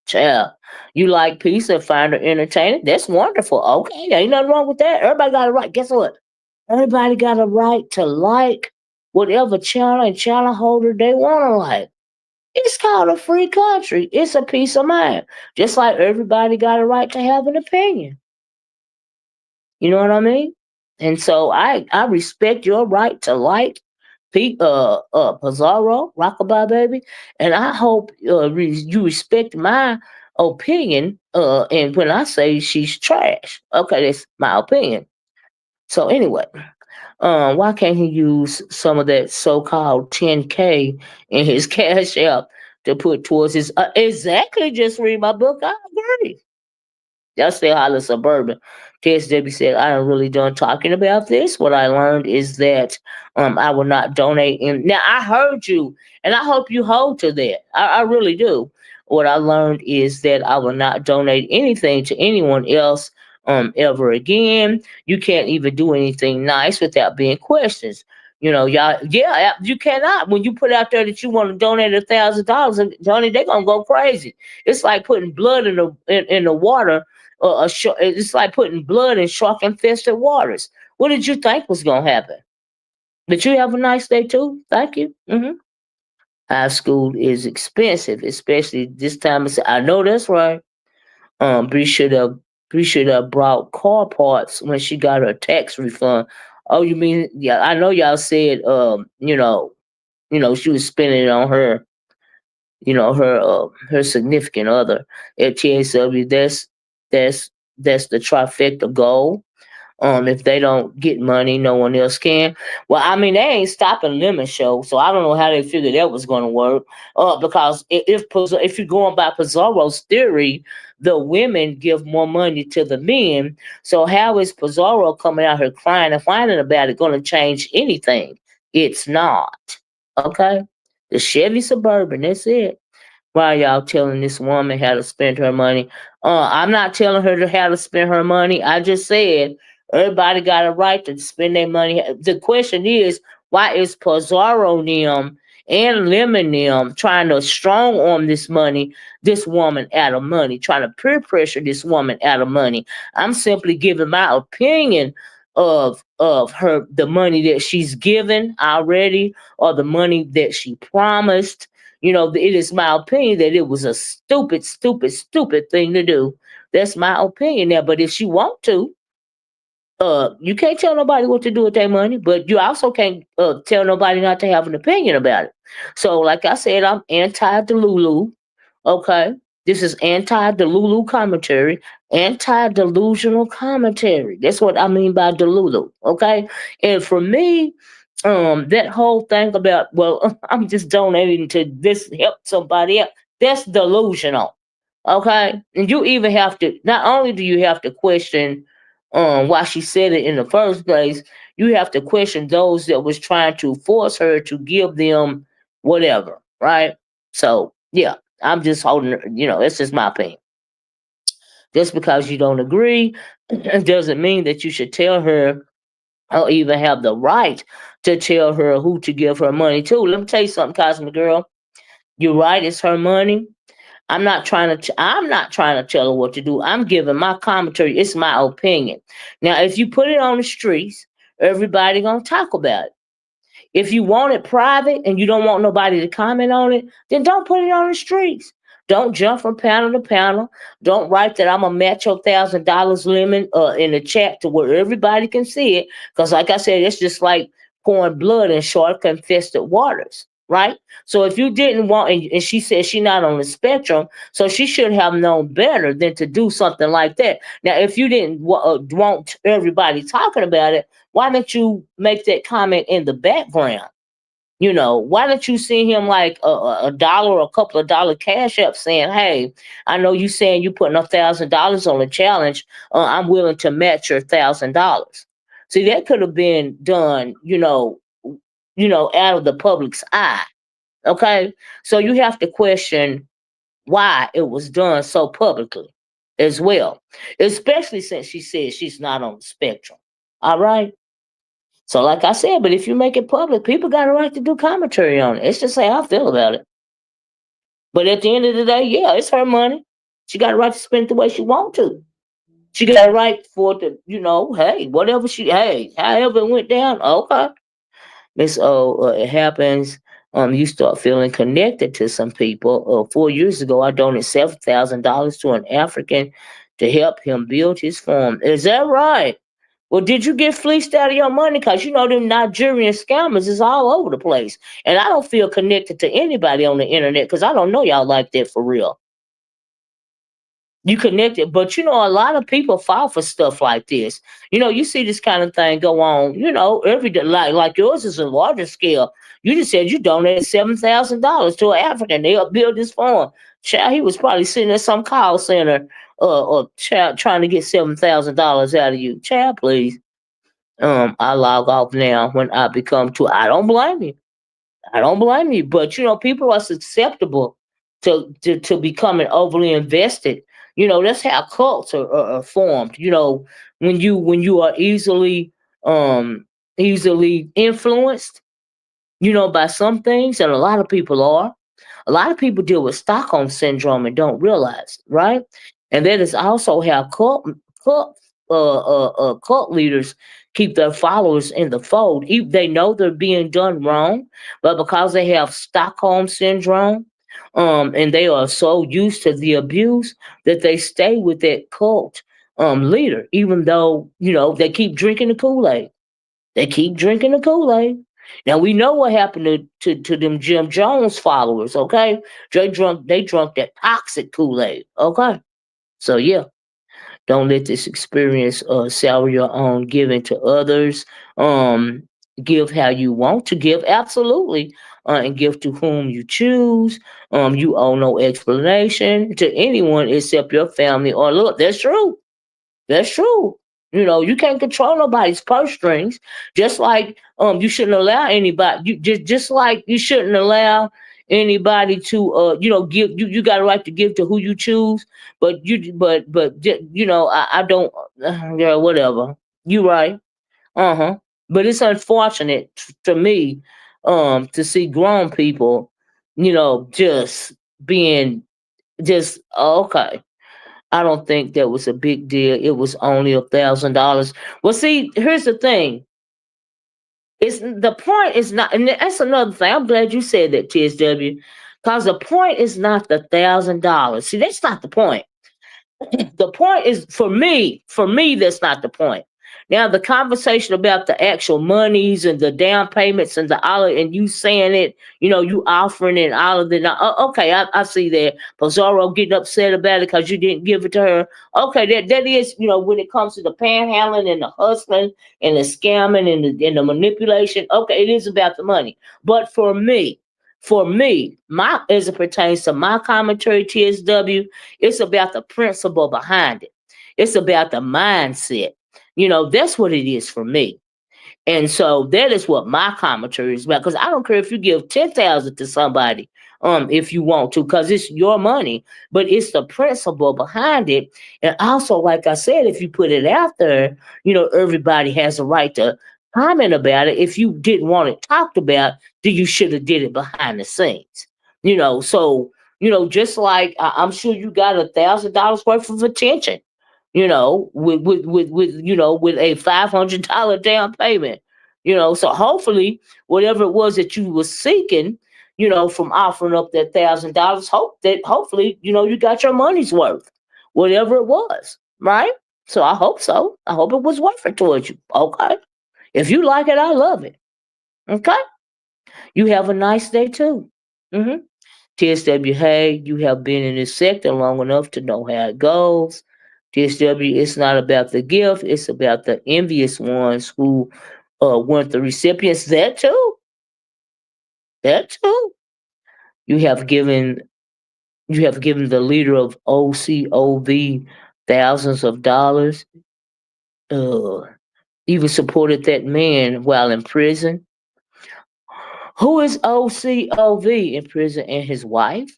Child, you like peace and find her entertaining? That's wonderful. Okay, ain't nothing wrong with that. Everybody got a right. Guess what? Everybody got a right to like whatever channel and channel holder they want to like. It's called a free country. It's a peace of mind. Just like everybody got a right to have an opinion. You know what I mean? And so I respect your right to like Pete Pizarro, Rockabye Baby, and I hope you respect my opinion. And when I say she's trash, okay, that's my opinion. So anyway, why can't he use some of that so-called 10K in his cash app to put towards his exactly? Just read my book. I agree. Y'all stay holler suburban. TSW said, I am really done talking about this. What I learned is that I will not donate. Now, I heard you, and I hope you hold to that. I really do. what I learned is that I will not donate anything to anyone else ever again. You can't even do anything nice without being questioned. Y'all, yeah, you cannot. When you put out there that you want to donate $1,000, Johnny, they're gonna go crazy. It's like putting blood in the water. It's like putting blood in shark infested waters. What did you think was gonna happen? Did you have a nice day too? Thank you. High school is expensive, especially this time. I know that's right. Bree should have brought car parts when she got her tax refund. Oh, you mean, yeah? I know y'all said she was spending it on her significant other at TSW. That's that's the trifecta goal. If they don't get money, no one else can. Well, I mean, they ain't stopping Lemon Show, so I don't know how they figured that was going to work. Because if you're going by Pizarro's theory, the women give more money to the men. So how is Pizarro coming out here crying and whining about it going to change anything? It's not. Okay, the Chevy Suburban. That's it. Why y'all telling this woman how to spend her money? I'm not telling her how to spend her money. I just said everybody got a right to spend their money. The question is, why is Pizarro them and Lemon them trying to strong arm this woman out of money, trying to peer pressure this woman out of money? I'm simply giving my opinion of the money that she's given already, or the money that she promised. It is my opinion that it was a stupid, stupid, stupid thing to do. That's my opinion there. But if she want to, you can't tell nobody what to do with their money, but you also can't tell nobody not to have an opinion about it. So, like I said, I'm anti-Delulu. Okay, this is anti-Delulu commentary, anti-delusional commentary. That's what I mean by Delulu. Okay, and for me, that whole thing about, well, I'm just donating to this help somebody else. That's delusional. Okay, and you even have to. Not only do you have to question why she said it in the first place, you have to question those that was trying to force her to give them whatever, right? So yeah, I'm just holding. It's just my opinion. Just because you don't agree doesn't mean that you should tell her or even have the right to tell her who to give her money to. Let me tell you something, Cosmic Girl. You're right. It's her money. I'm not trying to tell her what to do. I'm giving my commentary. It's my opinion. Now, if you put it on the streets, everybody gonna talk about it. If you want it private and you don't want nobody to comment on it, then don't put it on the streets. Don't jump from panel to panel. Don't write that I'm gonna match your $1,000 limit in the chat to where everybody can see it. Because, like I said, it's just like pouring blood in shark infested waters, right? So if you didn't want, and she said she's not on the spectrum, so she should have known better than to do something like that. Now, if you didn't want everybody talking about it, why don't you make that comment in the background? Why don't you send him like a dollar or a couple of dollar cash up saying, hey, I know you saying you putting $1,000 on the challenge. I'm willing to match your $1,000. See, that could have been done, out of the public's eye. Okay. So you have to question why it was done so publicly as well, especially since she said she's not on the spectrum. All right. So, like I said, but if you make it public, people got a right to do commentary on it. It's just how I feel about it. But at the end of the day, yeah, it's her money. She got a right to spend it the way she want to. She got a right for it to, hey, however it went down, okay. Miss O, it happens. You start feeling connected to some people. 4 years ago, I donated $7,000 to an African to help him build his farm. Is that right? Well, did you get fleeced out of your money? Because them Nigerian scammers is all over the place. And I don't feel connected to anybody on the internet because I don't know y'all like that for real. You connected, but a lot of people fall for stuff like this. You see this kind of thing go on, every day, like yours is a larger scale. You just said you donated $7,000 to an African. They helped build this farm. Child, he was probably sitting at some call center, or child trying to get $7,000 out of you. Child, please. I log off now when I become too. I don't blame you. I don't blame you, but people are susceptible to becoming overly invested. That's how cults are formed. When you are easily influenced, by some things, and a lot of people are. A lot of people deal with Stockholm syndrome and don't realize, right? And that is also how cult leaders keep their followers in the fold. They know they're being done wrong, but because they have Stockholm syndrome, and they are so used to the abuse that they stay with that cult leader, even though they keep drinking the Kool-Aid. They keep drinking the Kool-Aid. Now we know what happened to them Jim Jones followers, okay? They drunk that toxic Kool-Aid, okay? So yeah, don't let this experience sour your own giving to others. Um, give how you want to give, absolutely, and give to whom you choose. You owe no explanation to anyone except your family or look. That's true. That's true. You can't control nobody's purse strings. Just like you shouldn't allow anybody. You just like you shouldn't allow anybody to give you got a right to give to who you choose. I don't. Yeah, whatever. You right. Uh-huh. But it's unfortunate to me to see grown people just being just okay. I don't think that was a big deal. It was only $1,000. Well, see, here's the thing. It's the point is not, and that's another thing. I'm glad you said that, TSW, because the point is not the $1,000. See, that's not the point. The point is for me that's not the point. Now the conversation about the actual monies and the down payments and the all and you saying it, you offering it all of it. Okay, I see that. Pizarro getting upset about it because you didn't give it to her. Okay, that is, when it comes to the panhandling and the hustling and the scamming and the manipulation, okay, it is about the money. But for me, my as it pertains to my commentary, TSW, it's about the principle behind it. It's about the mindset. That's what it is for me. And so that is what my commentary is about. Because I don't care if you give 10,000 to somebody, if you want to, because it's your money. But it's the principle behind it. And also, like I said, if you put it out there, everybody has a right to comment about it. If you didn't want it talked about, then you should have did it behind the scenes. So just like I'm sure you got $1,000 worth of attention, with a $500 down payment. So hopefully whatever it was that you were seeking, from offering up that $1,000, hopefully, you got your money's worth, whatever it was, right? So I hope so. I hope it was worth it towards you. Okay. If you like it, I love it. Okay. You have a nice day too. Mm-hmm. TSW, hey, you have been in this sector long enough to know how it goes. TSW, it's not about the gift, it's about the envious ones who weren't the recipients. That too. That too. You have given the leader of OCOV thousands of dollars. Uh, even supported that man while in prison. Who is OCOV in prison and his wife?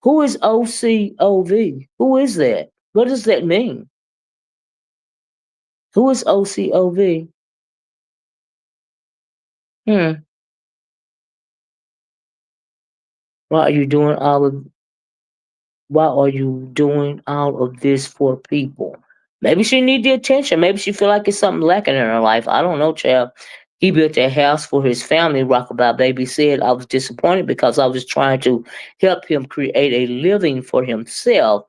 Who is OCOV? Who is that? What does that mean? Who is OCOV? Hmm. Why are you doing all of why are you doing all of this for people? Maybe she need the attention. Maybe she feel like it's something lacking in her life. I don't know, child. He built a house for his family. Rockabye Baby said, I was disappointed because I was trying to help him create a living for himself.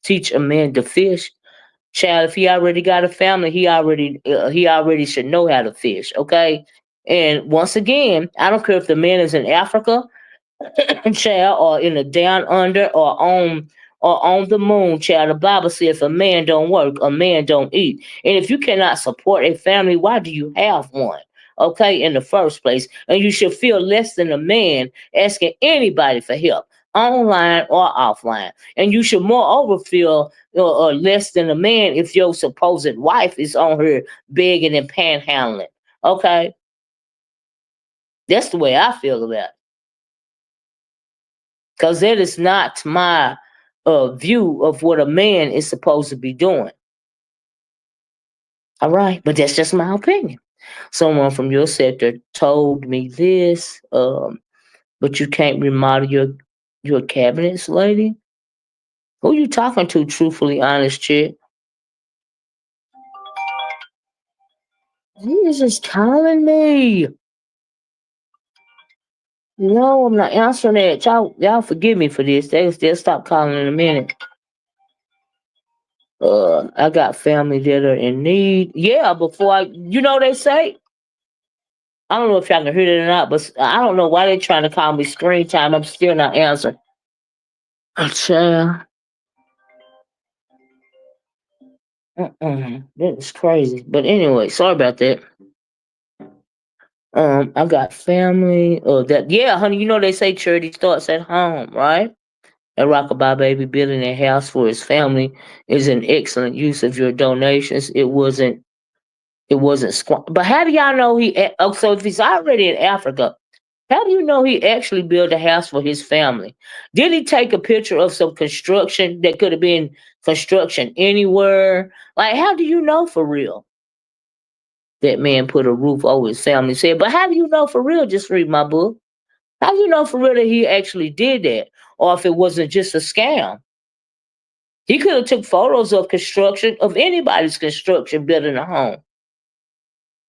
Teach a man to fish. Child, if he already got a family, he already should know how to fish. Okay. And once again, I don't care if the man is in Africa, child, or in the down under, or on the moon, child. The Bible says if a man don't work, a man don't eat. And if you cannot support a family, why do you have one? Okay, in the first place. And you should feel less than a man asking anybody for help, online or offline. And you should moreover feel less than a man if your supposed wife is on her begging and panhandling. Okay, that's the way I feel about it. because that is not my view of what a man is supposed to be doing. All right, but that's just my opinion. Someone from your sector told me this, but you can't remodel your cabinets, lady. Who you talking to? Truthfully honest chick. He is just calling me. No, I'm not answering that. Y'all forgive me for this. They'll stop calling in a minute. I got family that are in need. Yeah, they say, I don't know if y'all can hear it or not, but I don't know why they trying to call me screen time. I'm still not answering. Child. That is crazy. But anyway, sorry about that. I got family. Honey, they say charity starts at home, right? A Rockabye Baby building a house for his family is an excellent use of your donations. It wasn't but how do y'all know so if he's already in Africa, how do you know he actually built a house for his family? Did he take a picture of some construction that could have been construction anywhere? Like, how do you know for real? That man put a roof over his family's head. But how do you know for real? Just read my book. How do you know for real that he actually did that? Or if it wasn't just a scam? He could have took photos of construction, of anybody's construction building a home.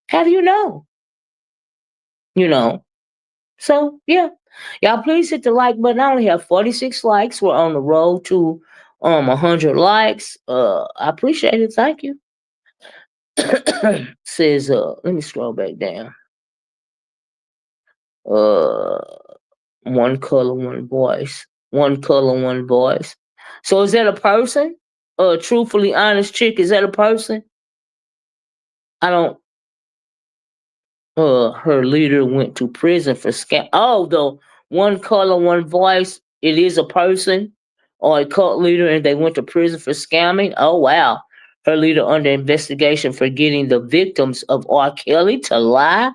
How do you know? You know. So yeah. Y'all please hit the like button. I only have 46 likes. We're on the road to 100 likes. I appreciate it. Thank you. Says let me scroll back down. Uh One color, one voice. One color, one voice. So is that a person? Truthfully honest chick, is that a person? I don't her leader went to prison for scam. Oh, the one color, one voice, it is a person or a cult leader and they went to prison for scamming. Oh wow. Her leader under investigation for getting the victims of R. Kelly to lie.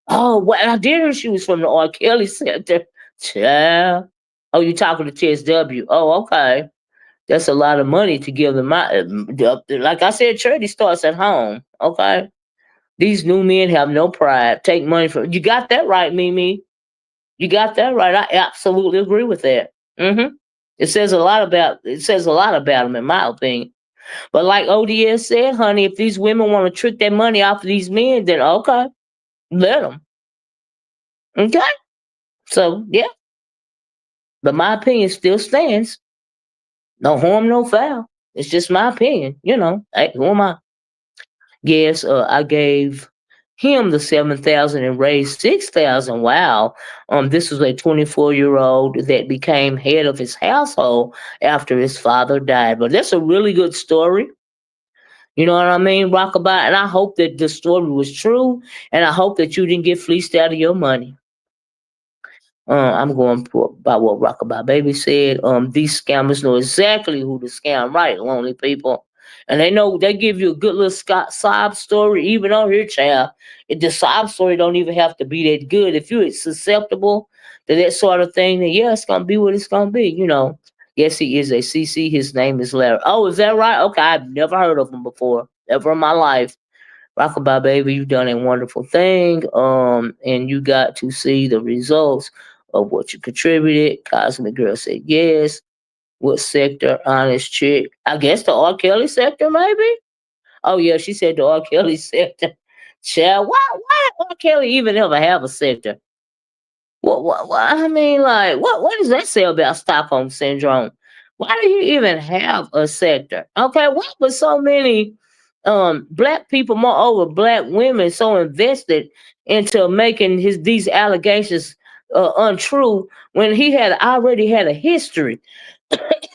Oh, well, I did hear she was from the R. Kelly Center. Child. Oh, you talking to TSW? Oh, okay. That's a lot of money to give them. Like I said, charity starts at home. Okay. These new men have no pride. Take money from you. Got that right, Mimi. You got that right. I absolutely agree with that. It says a lot about them, in my opinion. But like ODS said, honey, if these women want to trick their money off of these men, then okay, let them. Okay. So yeah, but my opinion still stands. No harm, no foul. It's just my opinion. Hey, who am I? Yes, I gave him the 7,000 and raised 6,000. Wow. This was a 24-year-old that became head of his household after his father died. But that's a really good story. You know what I mean, Rockabye? And I hope that the story was true, and I hope that you didn't get fleeced out of your money. I'm going by what Rockabye Baby said. These scammers know exactly who to scam, right? Lonely people, and they give you a good little sob story, even on here, child. The sob story don't even have to be that good. If you're susceptible to that sort of thing, then yeah, it's gonna be what it's gonna be. Yes, he is a CC. His name is Larry. Oh, is that right? Okay, I've never heard of him before, ever in my life. Rockabye Baby, you've done a wonderful thing. And you got to see the results of what you contributed. Cosmic Girl said yes. What sector? Honest chick. I guess the R. Kelly sector, maybe? Oh yeah, she said the R. Kelly sector. Child, why R. Kelly even ever have a sector? What I mean, like, what does that say about Stockholm syndrome? Why do you even have a sector? Okay, why was so many black people, moreover black women, so invested into making these allegations untrue when he had already had a history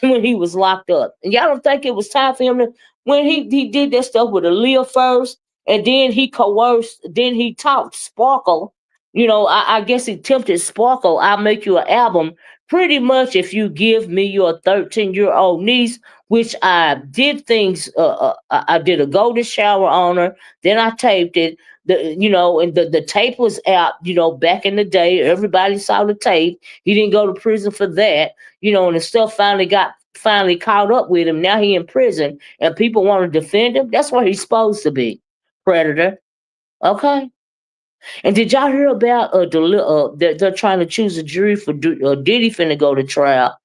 when he was locked up? And y'all don't think it was time for him to, when he did that stuff with Aaliyah first, and then he coerced, then he talked Sparkle. I guess he tempted Sparkle. I'll make you an album pretty much if you give me your 13-year-old niece, which I did things, I did a golden shower on her, then I taped it. And the tape was out, back in the day. Everybody saw the tape. He didn't go to prison for that, and the stuff finally caught up with him. Now he in prison and people want to defend him. That's where he's supposed to be. Predator. Okay. And did y'all hear about they're trying to choose a jury for Diddy finna go to trial.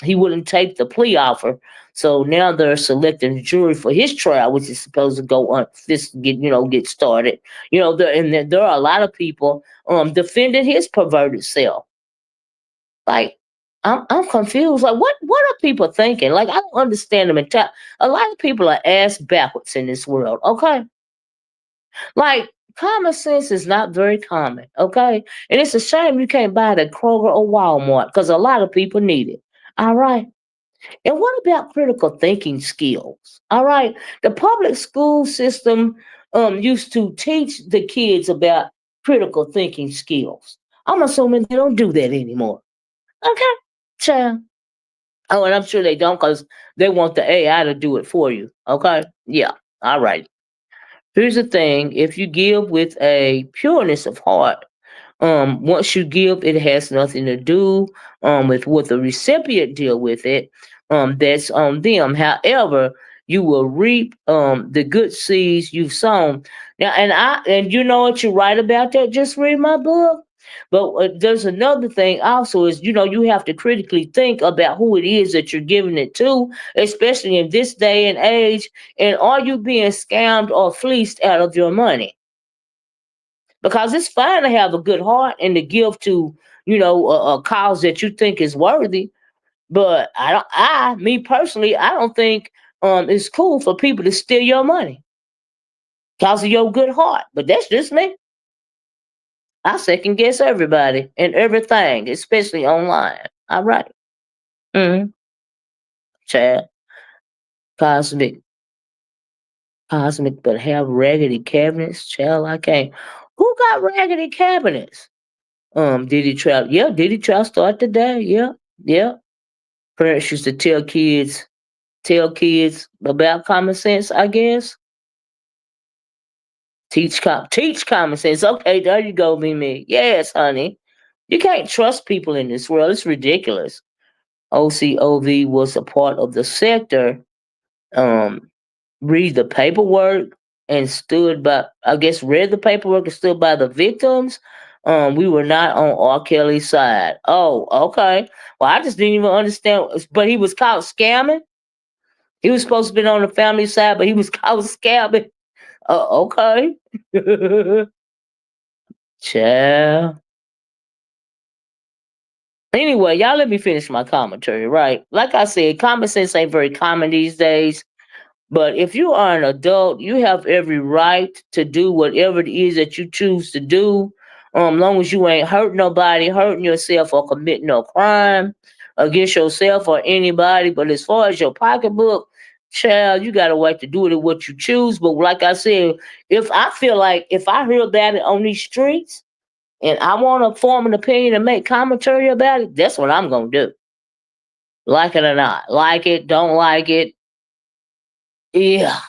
He wouldn't take the plea offer, so now they're selecting a jury for his trial, which is supposed to go on this get started. There are a lot of people defending his perverted self. Like, I'm confused. Like, what are people thinking? Like, I don't understand them. A lot of people are ass backwards in this world. Okay, like, common sense is not very common, okay? And it's a shame you can't buy it at Kroger or Walmart because a lot of people need it. All right. And what about critical thinking skills? All right. The public school system used to teach the kids about critical thinking skills. I'm assuming they don't do that anymore. Okay. Child. Oh, and I'm sure they don't because they want the AI to do it for you. Okay. Yeah. All right. Here's the thing: if you give with a pureness of heart, once you give, it has nothing to do with what the recipient deal with it. That's on them. However, you will reap the good seeds you've sown. Now, and you know what, you're right about that. Just read my book. But there's another thing also is you have to critically think about who it is that you're giving it to, especially in this day and age. And are you being scammed or fleeced out of your money? Because it's fine to have a good heart and to give to a cause that you think is worthy, but me personally, I don't think it's cool for people to steal your money because of your good heart. But that's just me. I second guess everybody and everything, especially online. All right. Mm-hmm. Chad, cosmic, cosmic, but have raggedy cabinets. Child, I can't. Who got raggedy cabinets? Did he try? Yeah, did he try to start today? Yeah, yeah. Parents used to tell kids about common sense. I guess teach common sense. Okay, there you go, Mimi. Yes, honey. You can't trust people in this world. It's ridiculous. OCOV was a part of the sector. Um, read the paperwork and stood by. I guess read the paperwork and stood by the victims. We were not on R. Kelly's side. Oh, okay. Well, I just didn't even understand. But he was caught scamming. He was supposed to be on the family side, but he was caught scamming. Okay. Child. Anyway, y'all let me finish my commentary, right? Like I said, common sense ain't very common these days. But if you are an adult, you have every right to do whatever it is that you choose to do, long as you ain't hurt nobody, hurting yourself, or committing no crime against yourself or anybody. But as far as your pocketbook, child, you got a right to do it at what you choose. But like I said, if I feel like if I hear about it on these streets and I want to form an opinion and make commentary about it, that's what I'm gonna do. Like it or not, like it, don't like it, yeah.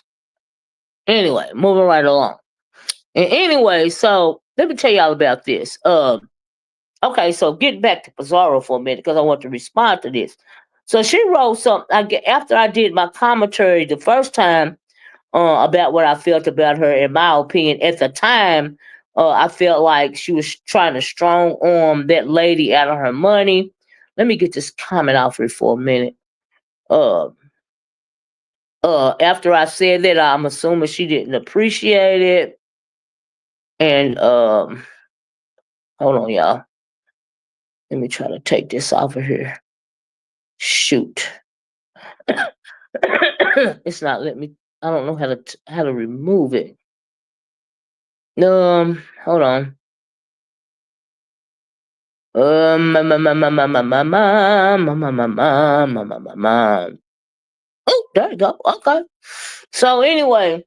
Anyway, moving right along. And anyway, so let me tell y'all about this. Okay, so getting back to Pizarro for a minute because I want to respond to this. So she wrote something after I did my commentary the first time about what I felt about her. In my opinion, at the time, I felt like she was trying to strong arm that lady out of her money. Let me get this comment off here for a minute. Uh, after I said that, I'm assuming she didn't appreciate it. And hold on, y'all. Let me try to take this off of here. Shoot. It's not letting me. I don't know how to remove it. Hold on. Oh, there you go. Okay. So anyway,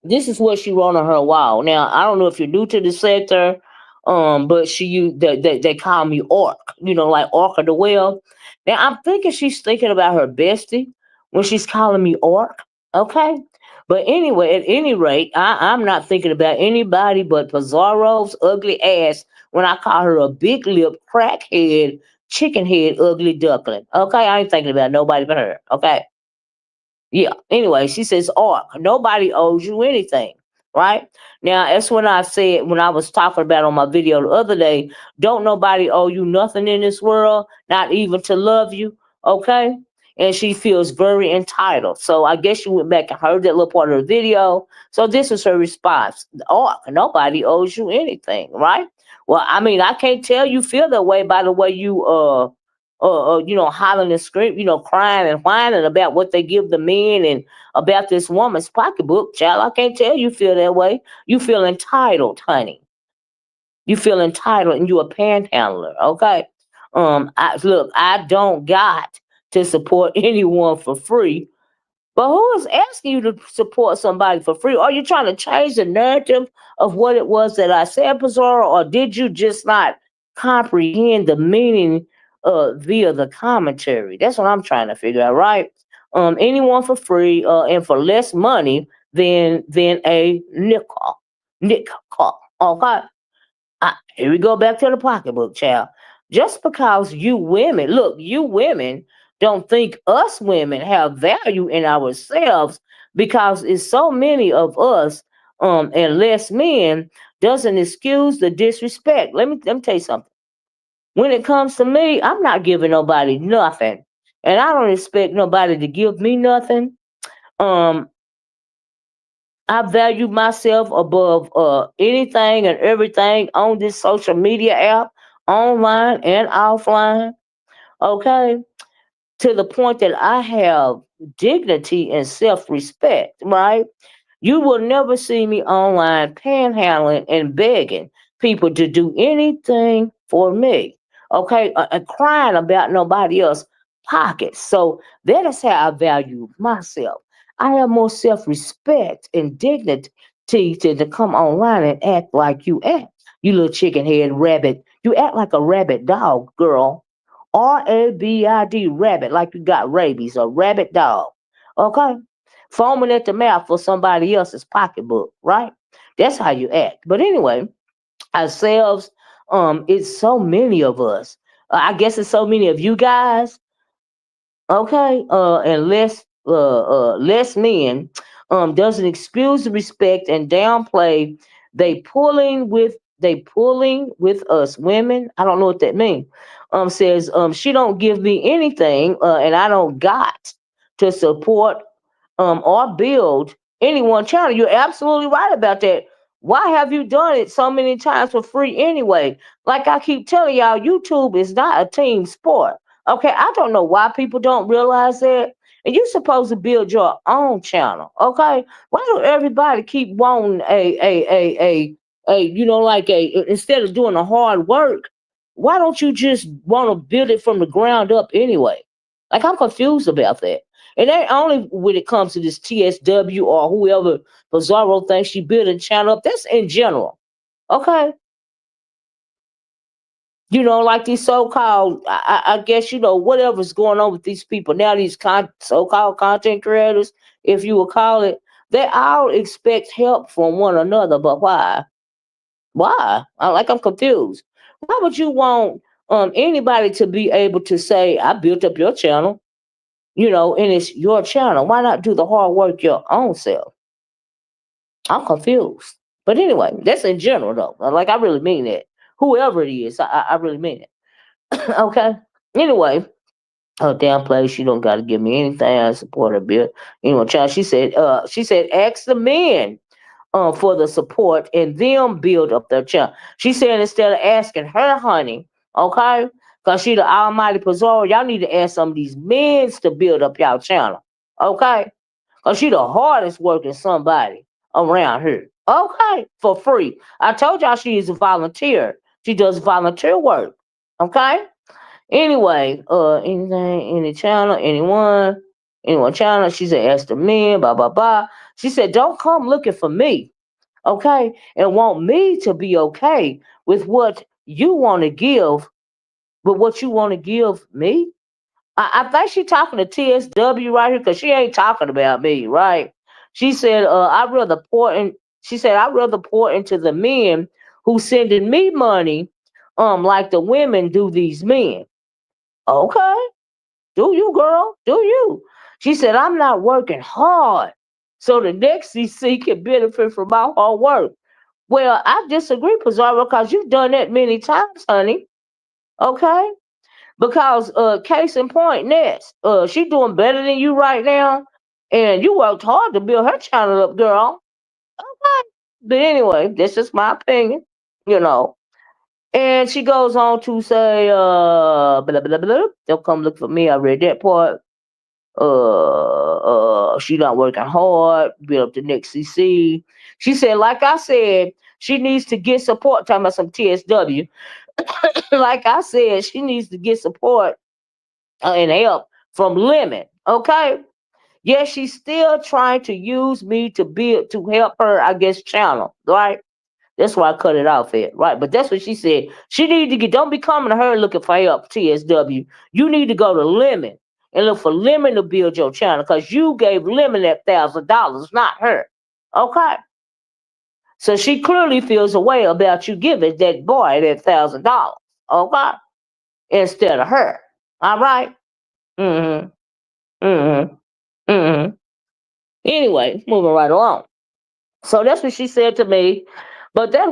this is what she wrote on her wall. Now I don't know if you're new to the sector But she used they call me Orc, like Orc of the Well. Now I'm thinking she's thinking about her bestie when she's calling me Orc. Okay. But anyway, at any rate, I'm not thinking about anybody but Pizarro's ugly ass when I call her a big lip, crackhead, chicken head, ugly duckling. Okay, I ain't thinking about nobody but her. Okay. Yeah. Anyway, she says, "Oh, nobody owes you anything." Right now, that's when I said, when I was talking about on my video the other day, don't nobody owe you nothing in this world, not even to love you. Okay. And she feels very entitled. So I guess she went back and heard that little part of the video. So this is her response. Oh, nobody owes you anything, right? Well, I mean, I can't tell you feel that way by the way you hollering and screaming, crying and whining about what they give the men and about this woman's pocketbook, child. I can't tell you feel that way. You feel entitled, honey. You feel entitled and you a panhandler, okay? I don't got to support anyone for free, but who is asking you to support somebody for free? Are you trying to change the narrative of what it was that I said, Pizarro, or did you just not comprehend the meaning via the commentary? That's what I'm trying to figure out, right? Anyone for free and for less money than a nickel. Nickel. Okay. Here we go back to the pocketbook, child. Just because you women, look, you women don't think us women have value in ourselves because it's so many of us and less men doesn't excuse the disrespect. Let me tell you something. When it comes to me, I'm not giving nobody nothing. And I don't expect nobody to give me nothing. Um, I value myself above anything and everything on this social media app, online and offline. Okay, to the point that I have dignity and self respect, right? You will never see me online panhandling and begging people to do anything for me, okay? And crying about nobody else's pockets. So that is how I value myself. I have more self respect and dignity to come online and act like you act. You little chicken head rabbit. You act like a rabbit dog, girl. RABID, rabbit, like you got rabies, a rabbit dog. Okay? Foaming at the mouth for somebody else's pocketbook, right? That's how you act. But anyway, ourselves, it's so many of us. I guess it's so many of you guys, okay, and less men, doesn't excuse the respect and downplay. They pulling with us women. I don't know what that means. Says she don't give me anything, and I don't got to support or build any one channel. You're absolutely right about that. Why have you done it so many times for free anyway? Like I keep telling y'all, YouTube is not a team sport. Okay, I don't know why people don't realize that. And you're supposed to build your own channel. Okay, why do everybody keep wanting instead of doing the hard work? Why don't you just want to build it from the ground up anyway? Like I'm confused about that. And ain't only when it comes to this TSW or whoever Pizarro thinks she building channel up. That's in general. Okay, like these so-called, I guess, whatever's going on with these people now, these so-called content creators, if you would call it, they all expect help from one another. But why? Why? I'm confused. Why would you want anybody to be able to say, I built up your channel, and it's your channel? Why not do the hard work your own self? I'm confused. But anyway, that's in general though. Like I really mean that. Whoever it is, I really mean it. Okay. Anyway, oh damn place, you don't gotta give me anything. I support her bill. Child, she said, ask the men for the support and them build up their child. She said instead of asking her, honey, okay, because she the almighty Pizarro, y'all need to ask some of these men to build up y'all channel. Okay? Because she the hardest working somebody around here. Okay, for free. I told y'all she is a volunteer. She does volunteer work. Okay? Anyway, anything, any channel, anyone channel, she said, ask the men, blah, blah, blah. She said, don't come looking for me. okay, and want me to be okay with what you want to give, but what you want to give me. I think she talking to TSW right here because she ain't talking about me, right? She said, she said, I'd rather pour into the men who sending me money, like the women do these men. Okay, do you, girl? Do you? She said, I'm not working hard, so the next CC can benefit from my hard work. Well, I disagree, Pizarro, because you've done that many times, honey. Okay? Because case in point, next, she doing better than you right now, and you worked hard to build her channel up, girl. Okay. But anyway, that's just my opinion, you know. And she goes on to say, blah, blah, blah. Don't come look for me. I read that part. She not working hard, build up the next CC. She said, like I said, she needs to get support. Talking about some TSW. Like I said, she needs to get support and help from Lemon. Okay. Yes, she's still trying to use me to help her, I guess, channel, right? That's why I cut it off at, right? But that's what she said. She need to don't be coming to her looking for help, TSW. You need to go to Lemon and look for Lemon to build your channel because you gave Lemon that $1,000, not her. Okay? So she clearly feels a way about you giving that boy that $1,000. Okay? Instead of her. All right? Mm-hmm. Mm-hmm. Mm-hmm. Anyway, moving right along. So that's what she said to me. But that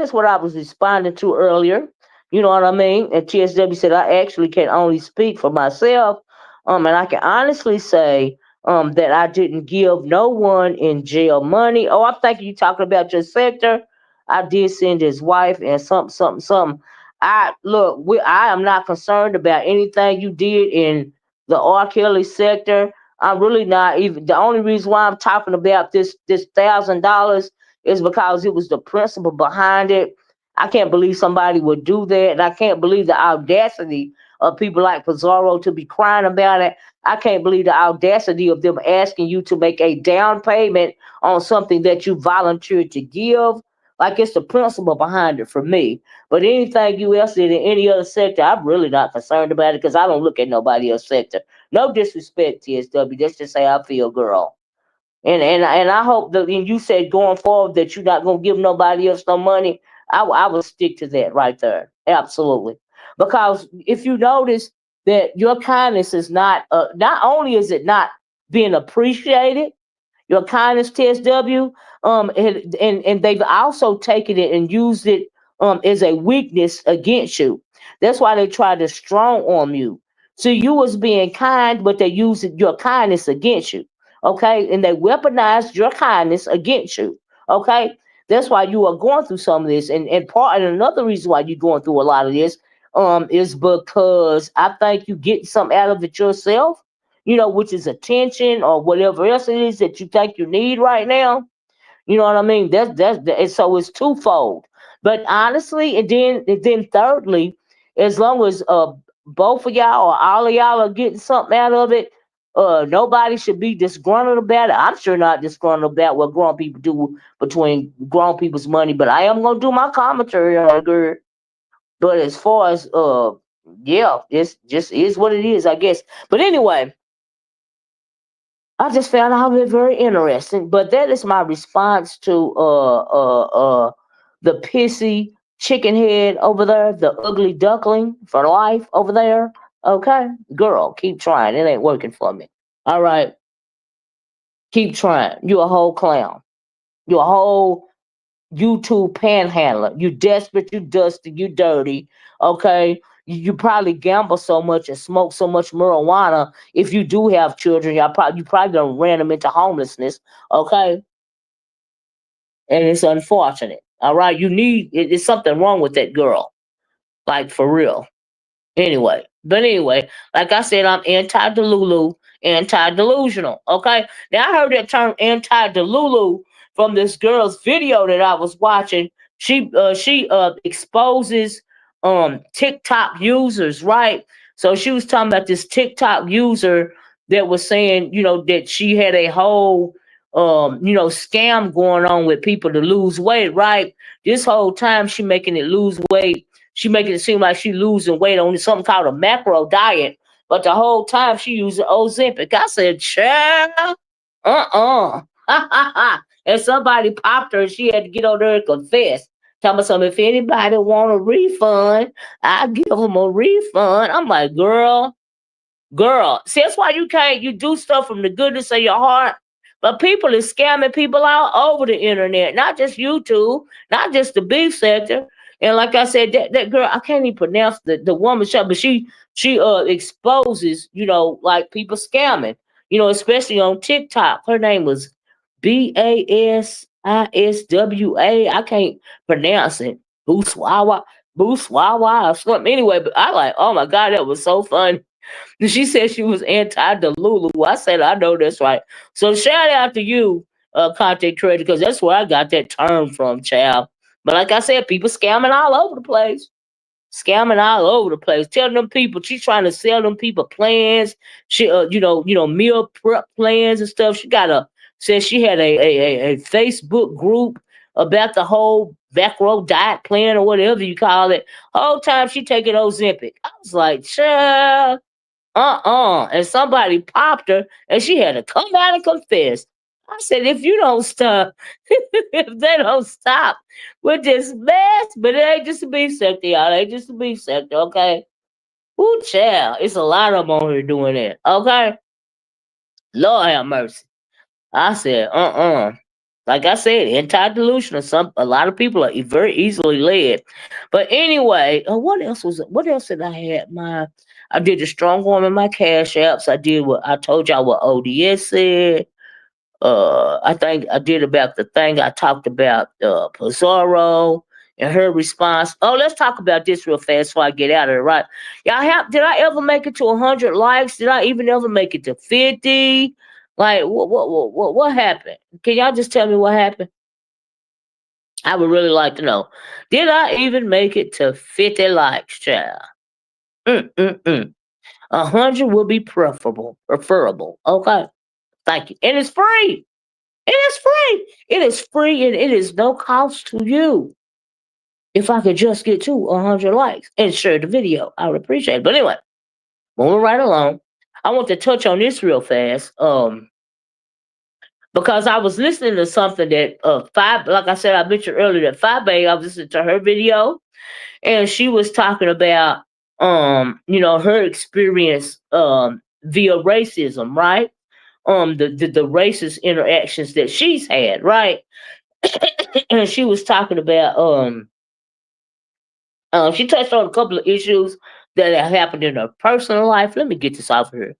is what I was responding to earlier. You know what I mean? And TSW said I actually can only speak for myself. And I can honestly say that I didn't give no one in jail money. Oh, I'm thinking you talking about your sector. I did send his wife and something. I am not concerned about anything you did in the R. Kelly sector. I'm really not even. The only reason why I'm talking about this $1,000 is because it was the principle behind it. I can't believe somebody would do that, and I can't believe the audacity of people like Pizarro to be crying about it. I can't believe the audacity of them asking you to make a down payment on something that you volunteered to give. Like it's the principle behind it for me. But anything you else did in any other sector, I'm really not concerned about it because I don't look at nobody else's sector. No disrespect, TSW. That's just how I feel, girl. And I hope that and you said going forward that you're not gonna give nobody else no money. I would stick to that right there, absolutely. Because if you notice that your kindness is not only is it not being appreciated, your kindness TSW, and they've also taken it and used it as a weakness against you. That's why they tried to strong arm you. So you was being kind, but they used your kindness against you. Okay, and they weaponized your kindness against you. Okay, that's why you are going through some of this, and another reason why you're going through a lot of this is because I think you get something out of it yourself, which is attention or whatever else it is that you think you need right now. You know what I mean? So it's twofold. But honestly, and then thirdly, as long as both of y'all or all of y'all are getting something out of it, nobody should be disgruntled about it. I'm sure not disgruntled about what grown people do between grown people's money, but I am gonna do my commentary on it, girl. But as far as yeah, it's just is what it is, I guess. But anyway, I just found out it very interesting. But that is my response to the pissy chicken head over there, the ugly duckling for life over there. Okay, girl, keep trying. It ain't working for me. All right, keep trying. You a whole clown. You a whole YouTube panhandler. You desperate. You dusty. You dirty. Okay. You probably gamble so much and smoke so much marijuana. If you do have children, you probably done ran them into homelessness. Okay, and it's unfortunate. All right, it's something wrong with that girl, like for real. But anyway, like I said, I'm anti-Delulu, anti-delusional. Okay. Now I heard that term anti-Delulu from this girl's video that I was watching. She exposes TikTok users, right? So she was talking about this TikTok user that was saying, that she had a whole scam going on with people to lose weight, right? This whole time she making it lose weight. She making it seem like she losing weight on something called a macro diet. But the whole time she using Ozempic. I said, child, uh-uh. And somebody popped her and she had to get on there and confess. Tell me something, if anybody want a refund, I give them a refund. I'm like, girl, see, that's why you do stuff from the goodness of your heart. But people is scamming people all over the internet, not just YouTube, not just the beef sector. And like I said, that girl, I can't even pronounce the woman's shop, but she exposes, like people scamming, especially on TikTok. Her name was Basiswa. I can't pronounce it. Booswawa, Booswawa or something. Anyway, but I like, oh my God, that was so fun. She said she was anti-Delulu. I said, I know that's right. So shout out to you, content creator, because that's where I got that term from, child. But like I said, people scamming all over the place. Scamming all over the place. Telling them people she's trying to sell them people plans. She, meal prep plans and stuff. She got said she had a Facebook group about the whole back row diet plan or whatever you call it. Whole time she taking Ozempic. I was like, child. And somebody popped her and she had to come out and confess. I said, if you don't stop, if they don't stop with this mess, but it ain't just a beef sector, y'all. It ain't just a beef sector, okay? Ooh, child. It's a lot of them on here doing that, okay? Lord have mercy. I said, Like I said, anti-delusional. A lot of people are very easily led. But anyway, what else did I have? I did the strong arm in my cash apps. I did what I told y'all what ODS said. I think I did about the thing I talked about, Pizarro and her response. Oh, let's talk about this real fast before I get out of it. Right? Did I ever make it to 100 likes? Did I even ever make it to 50? Like, what happened? Can y'all just tell me what happened? I would really like to know. Did I even make it to 50 likes, child? 100 will be preferable. Okay. Thank you. And it's free. It is free. It is free and it is no cost to you. If I could just get to 100 likes and share the video, I would appreciate it. But anyway, moving right along, I want to touch on this real fast. Because I was listening to something that like I said, I mentioned earlier that I was listening to her video, and she was talking about her experience via racism, right? The racist interactions that she's had, right? And she was talking about she touched on a couple of issues that have happened in her personal life. Let me get this off of her.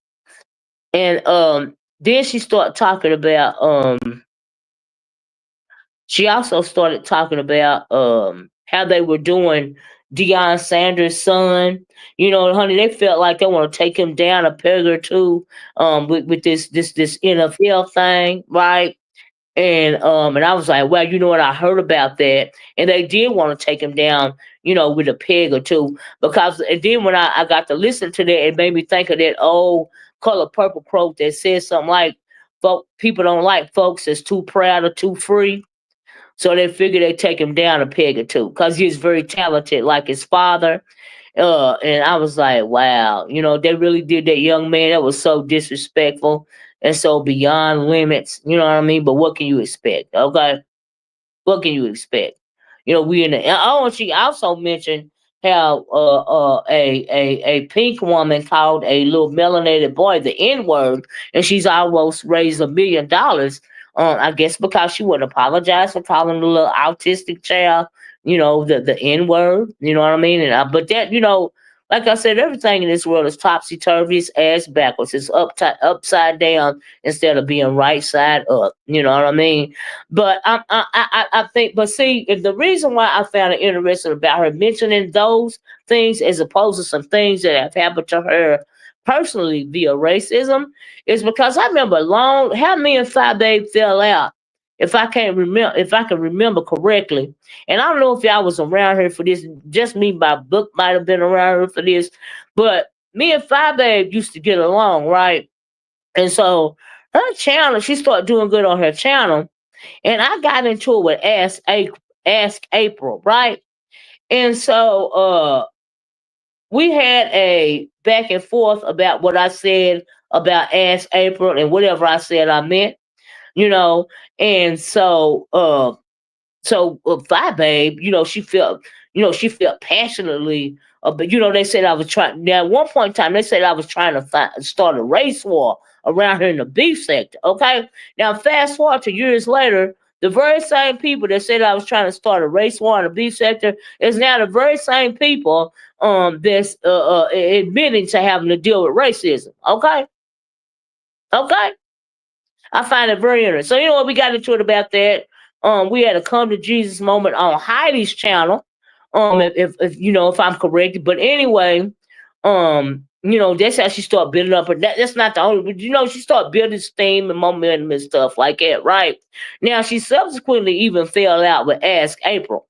And then she started talking about she also started talking about how they were doing Deion Sanders' son. Honey, they felt like they want to take him down a peg or two with this NFL thing, right? And I was like, well, you know what? I heard about that, and they did want to take him down, with a peg or two. Because and then when I got to listen to that, it made me think of that old Color Purple quote that says something like, people don't like folks that's too proud or too free." So they figured they'd take him down a peg or two because he's very talented, like his father. And I was like, wow, they really did that young man. That was so disrespectful and so beyond limits. You know what I mean? But what can you expect? Okay. What can you expect? We in the. Oh, and she also mentioned how a pink woman called a little melanated boy the N word, and she's almost raised $1 million. I guess because she wouldn't apologize for calling the little autistic child, the N word. You know what I mean? And but that, like I said, everything in this world is topsy turvy. It's ass backwards. It's upside down instead of being right side up. You know what I mean? But I think, but see, the reason why I found it interesting about her mentioning those things as opposed to some things that have happened to her personally via racism is because I remember how me and Phi Babe fell out. If I can remember correctly, and I don't know if y'all was around here for this. Just me, my book might have been around here for this, but me and Phi Babe used to get along, right? And so her channel, she started doing good on her channel, and I got into it with Ask April, right? And so we had a back and forth about what I said about Ask April, and whatever I said I meant, you know. And so, babe, she felt passionately. But they said I was trying. Now, at one point in time, they said I was trying to start a race war around here in the beef sector. Okay, now fast forward to years later, the very same people that said I was trying to start a race war in the beef sector is now the very same people that's admitting to having to deal with racism. Okay, okay. I find it very interesting. So we got into it about that. We had a come to Jesus moment on Heidi's channel. If I'm correct. But anyway, that's how she started building up. But that's not the only. But she started building steam and momentum and stuff like that, right? Now she subsequently even fell out with Ask April.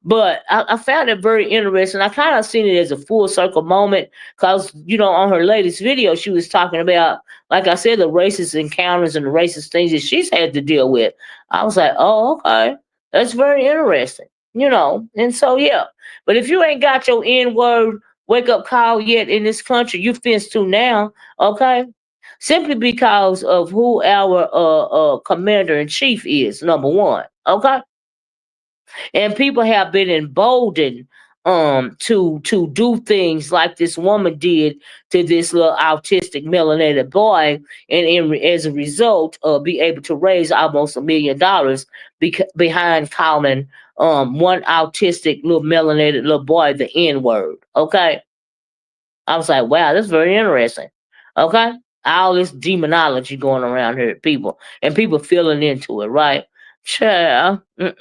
But I found it very interesting. I kind of seen it as a full circle moment because, on her latest video, she was talking about, like I said, the racist encounters and the racist things that she's had to deal with. I was like, oh, okay. That's very interesting, And so, yeah. But if you ain't got your N word wake up call yet in this country, you fenced to now, okay? Simply because of who our commander in chief is, number one, okay? And people have been emboldened to do things like this woman did to this little autistic melanated boy, and as a result be able to raise almost $1 million behind calling one autistic little melanated little boy the N-word. Okay, I was like, wow, that's very interesting. Okay, all this demonology going around here, people, and people feeling into it, right? Sure. I'm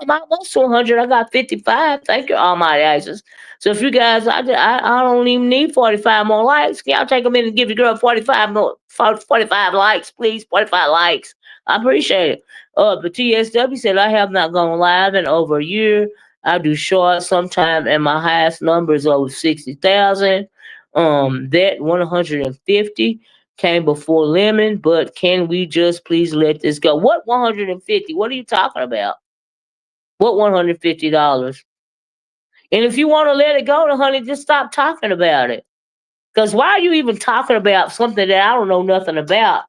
almost to 100. I got 55. Thank you, Almighty Isis. So if you guys, I don't even need 45 more likes. Can y'all take a minute and give your girl 45 more, 45 likes, please? 45 likes. I appreciate it. But TSW said, I have not gone live in over a year. I do short sometime, and my highest number is over 60,000. That 150 came before lemon, but can we just please let this go? What 150? What are you talking about? What $150? And if you want to let it go, then honey, just stop talking about it. Because why are you even talking about something that I don't know nothing about?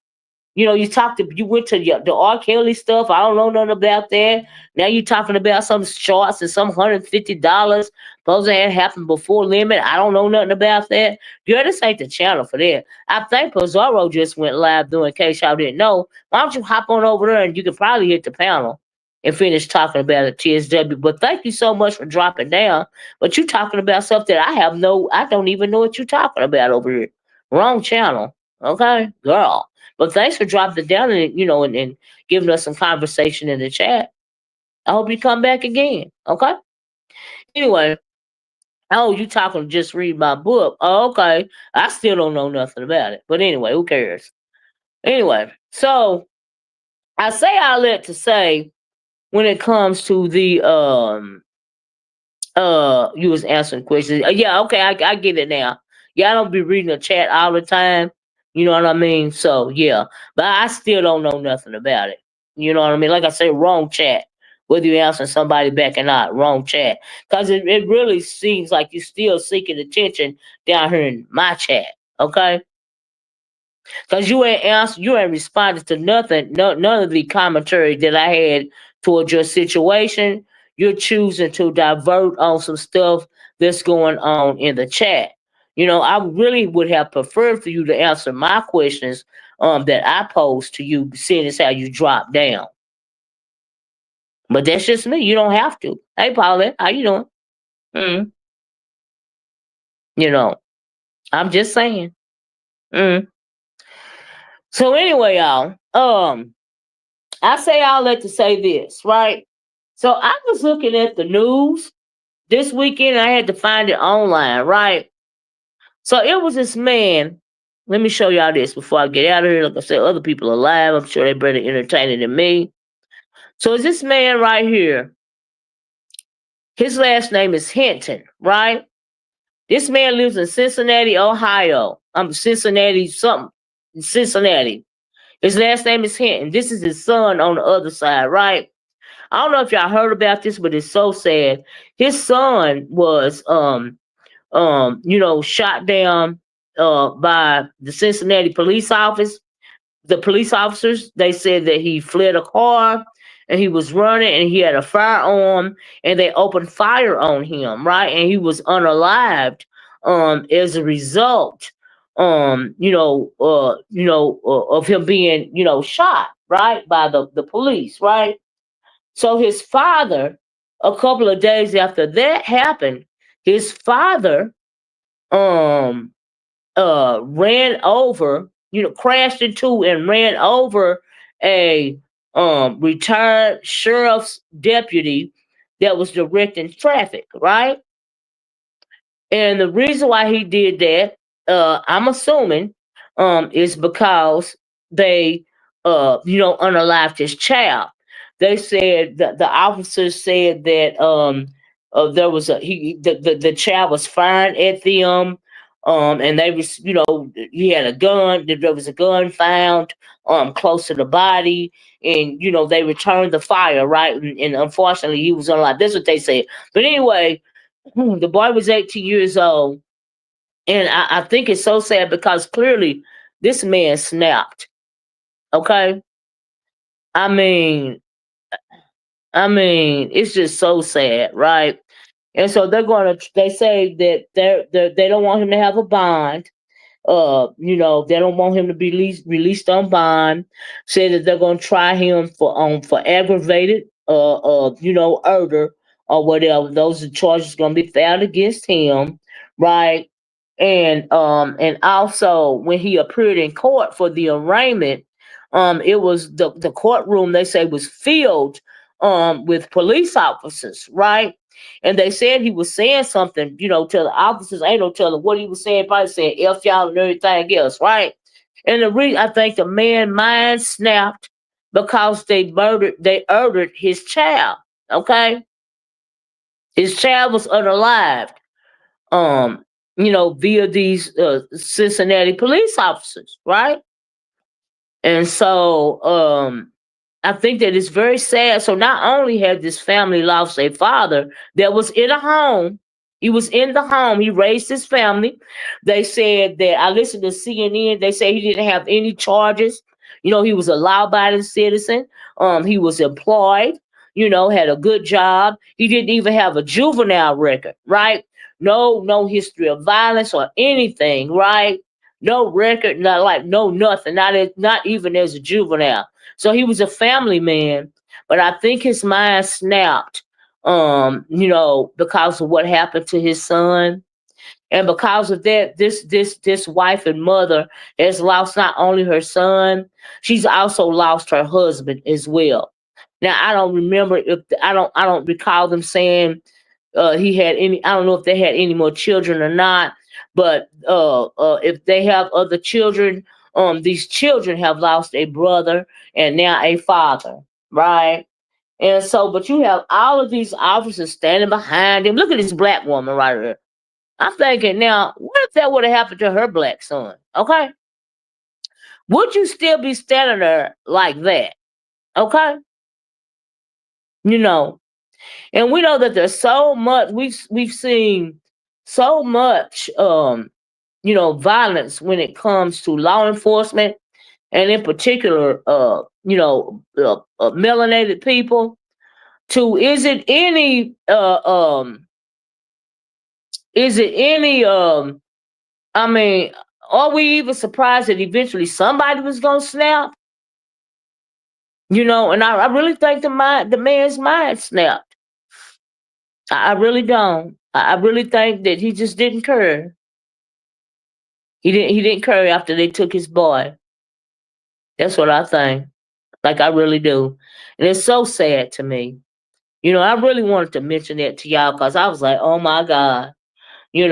You went to the R. Kelly stuff. I don't know nothing about that. Now you talking about some shorts and some $150 supposed to have happened before limit. I don't know nothing about that. Girl, this ain't the channel for that. I think Pizarro just went live doing, in case y'all didn't know. Why don't you hop on over there and you can probably hit the panel and finish talking about it, TSW. But thank you so much for dropping down. But you talking about stuff that I don't even know what you're talking about over here. Wrong channel. Okay, girl. But thanks for dropping it down and giving us some conversation in the chat. I hope you come back again. Okay. Anyway, oh, you talking to just read my book? Oh, okay. I still don't know nothing about it. But anyway, who cares? Anyway, so I say all that to say when it comes to the you was answering questions. Yeah, okay, I get it now. Yeah, I don't be reading the chat all the time. You know what I mean? So yeah, but I still don't know nothing about it. You know what I mean? Like I say, wrong chat. Whether you answering somebody back or not, wrong chat. Because it really seems like you're still seeking attention down here in my chat. Okay? Because you ain't responded to nothing, none of the commentary that I had towards your situation. You're choosing to divert on some stuff that's going on in the chat. I really would have preferred for you to answer my questions that I posed to you, seeing as how you dropped down. But that's just me. You don't have to. Hey, Paulette, how you doing? Mm, you know, I'm just saying. Mm. So anyway, y'all, I say all that to say this, right? So I was looking at the news this weekend. I had to find it online, right? So it was this man. Let me show y'all this before I get out of here. Like I said, other people are live. I'm sure they're better entertaining than me. So it's this man right here. His last name is Hinton, right? This man lives in Cincinnati, Ohio. Cincinnati something. Cincinnati. His last name is Hinton. This is his son on the other side, right? I don't know if y'all heard about this, but it's so sad. His son was shot down by the Cincinnati police office. The police officers, they said that he fled a car and he was running and he had a firearm and they opened fire on him, right? And he was unalived as a result of him being, shot, right, by the police, right? So his father, a couple of days after that happened, his father um ran over, crashed into and ran over a retired sheriff's deputy that was directing traffic, right? And the reason why he did that, I'm assuming, is because they, unalived his child. They said that the officers said that there was the child was firing at them, and they was, he had a gun. There was a gun found close to the body, and they returned the fire, right? And unfortunately, he was unalived. That's what they said. But anyway, the boy was 18 years old, and I think it's so sad because clearly this man snapped. Okay, I mean, it's just so sad, right? And so they say that they don't want him to have a bond. They don't want him to be released on bond. Say that they're gonna try him for aggravated murder or whatever. Those are charges gonna be filed against him, right? And also when he appeared in court for the arraignment, it was the courtroom, they say, was filled with police officers, right? And they said he was saying something, to the officers. Ain't no telling what he was saying. Probably saying F y'all and everything else, right? And the reason, I think the man mind snapped because they murdered his child. Okay, his child was unalived. Via these Cincinnati police officers, right? And so I think that it's very sad. So not only had this family lost a father that was in a home, he was in the home, he raised his family. They said that, I listened to CNN, they say he didn't have any charges. He was a law-abiding citizen. He was employed, had a good job. He didn't even have a juvenile record, right? No history of violence or anything, right? No record, no nothing, not even as a juvenile. So he was a family man, but I think his mind snapped, because of what happened to his son. And because of that, this wife and mother has lost not only her son, she's also lost her husband as well. Now I don't remember if I don't recall them saying he had any. I don't know if they had any more children or not, but if they have other children, these children have lost a brother and now a father, right? And so, but you have all of these officers standing behind him. Look at this black woman right here. I'm thinking now, what if that would have happened to her black son? Okay, would you still be standing there like that? Okay, you know, and we know that there's so much we've seen so much violence when it comes to law enforcement, and in particular melanated people. To is it any I mean, are we even surprised that eventually somebody was gonna snap? And I really think the man's mind snapped. I really don't. I really think that he just didn't care. He didn't care after they took his boy. That's what I think. Like, I really do. And it's so sad to me. I really wanted to mention that to y'all because I was like, oh my God. And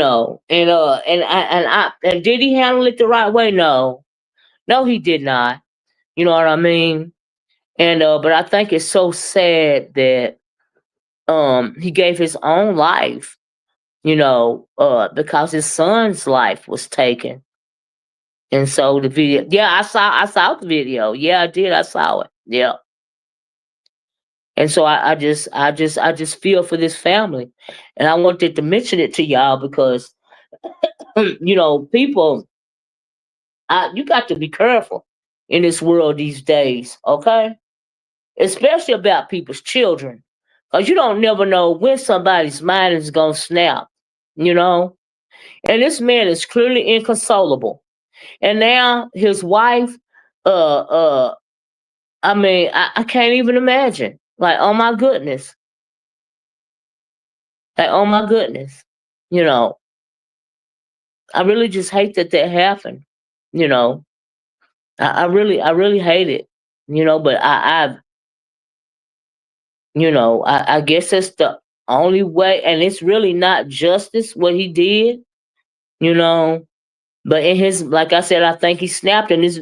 did he handle it the right way? No. No, he did not. You know what I mean? And but I think it's so sad that he gave his own life, because his son's life was taken. And so the video, yeah, I saw the video. Yeah, I did. I saw it. Yeah. And so I just feel for this family, and I wanted to mention it to y'all because people, you got to be careful in this world these days, okay? Especially about people's children, because you don't never know when somebody's mind is gonna snap, you know. And this man is clearly inconsolable, and now his wife, uh, uh, I mean, I can't even imagine. Like, oh my goodness, like, oh my goodness, you know. I really just hate that that happened, you know. I really hate it, but I guess that's the only way, and it's really not justice what he did, you know. But in his, like I said, I think he snapped, and this,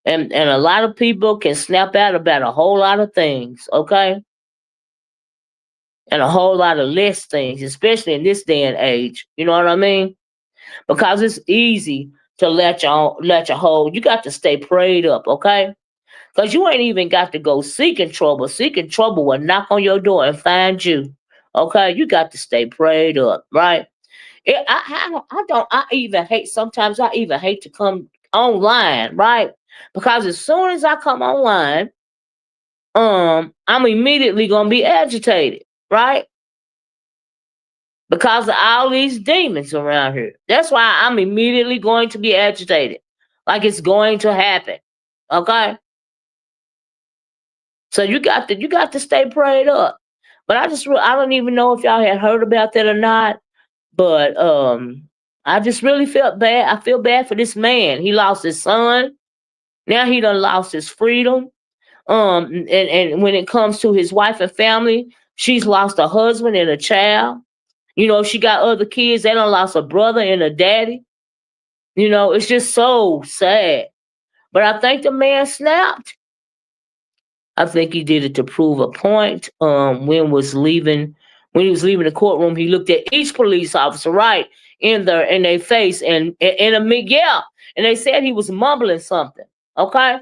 and a lot of people can snap out about a whole lot of things, okay, and a whole lot of less things, especially in this day and age. You know what I mean? Because it's easy to let your hold. You got to stay prayed up, okay? Because you ain't even got to go seeking trouble. Seeking trouble will knock on your door and find you. Okay, you got to stay prayed up, right? I don't. I even hate. Sometimes I even hate to come online, right? Because as soon as I come online, I'm immediately gonna be agitated, right? Because of all these demons around here. That's why I'm immediately going to be agitated, like it's going to happen. Okay. So you got to stay prayed up. But I don't even know if y'all had heard about that or not. But I just really felt bad. I feel bad for this man. He lost his son. Now he done lost his freedom. And when it comes to his wife and family, she's lost a husband and a child. She got other kids. They done lost a brother and a daddy. It's just so sad. But I think the man snapped. I think he did it to prove a point. When he was leaving the courtroom, he looked at each police officer right in their face and in a yeah, and they said he was mumbling something. Okay,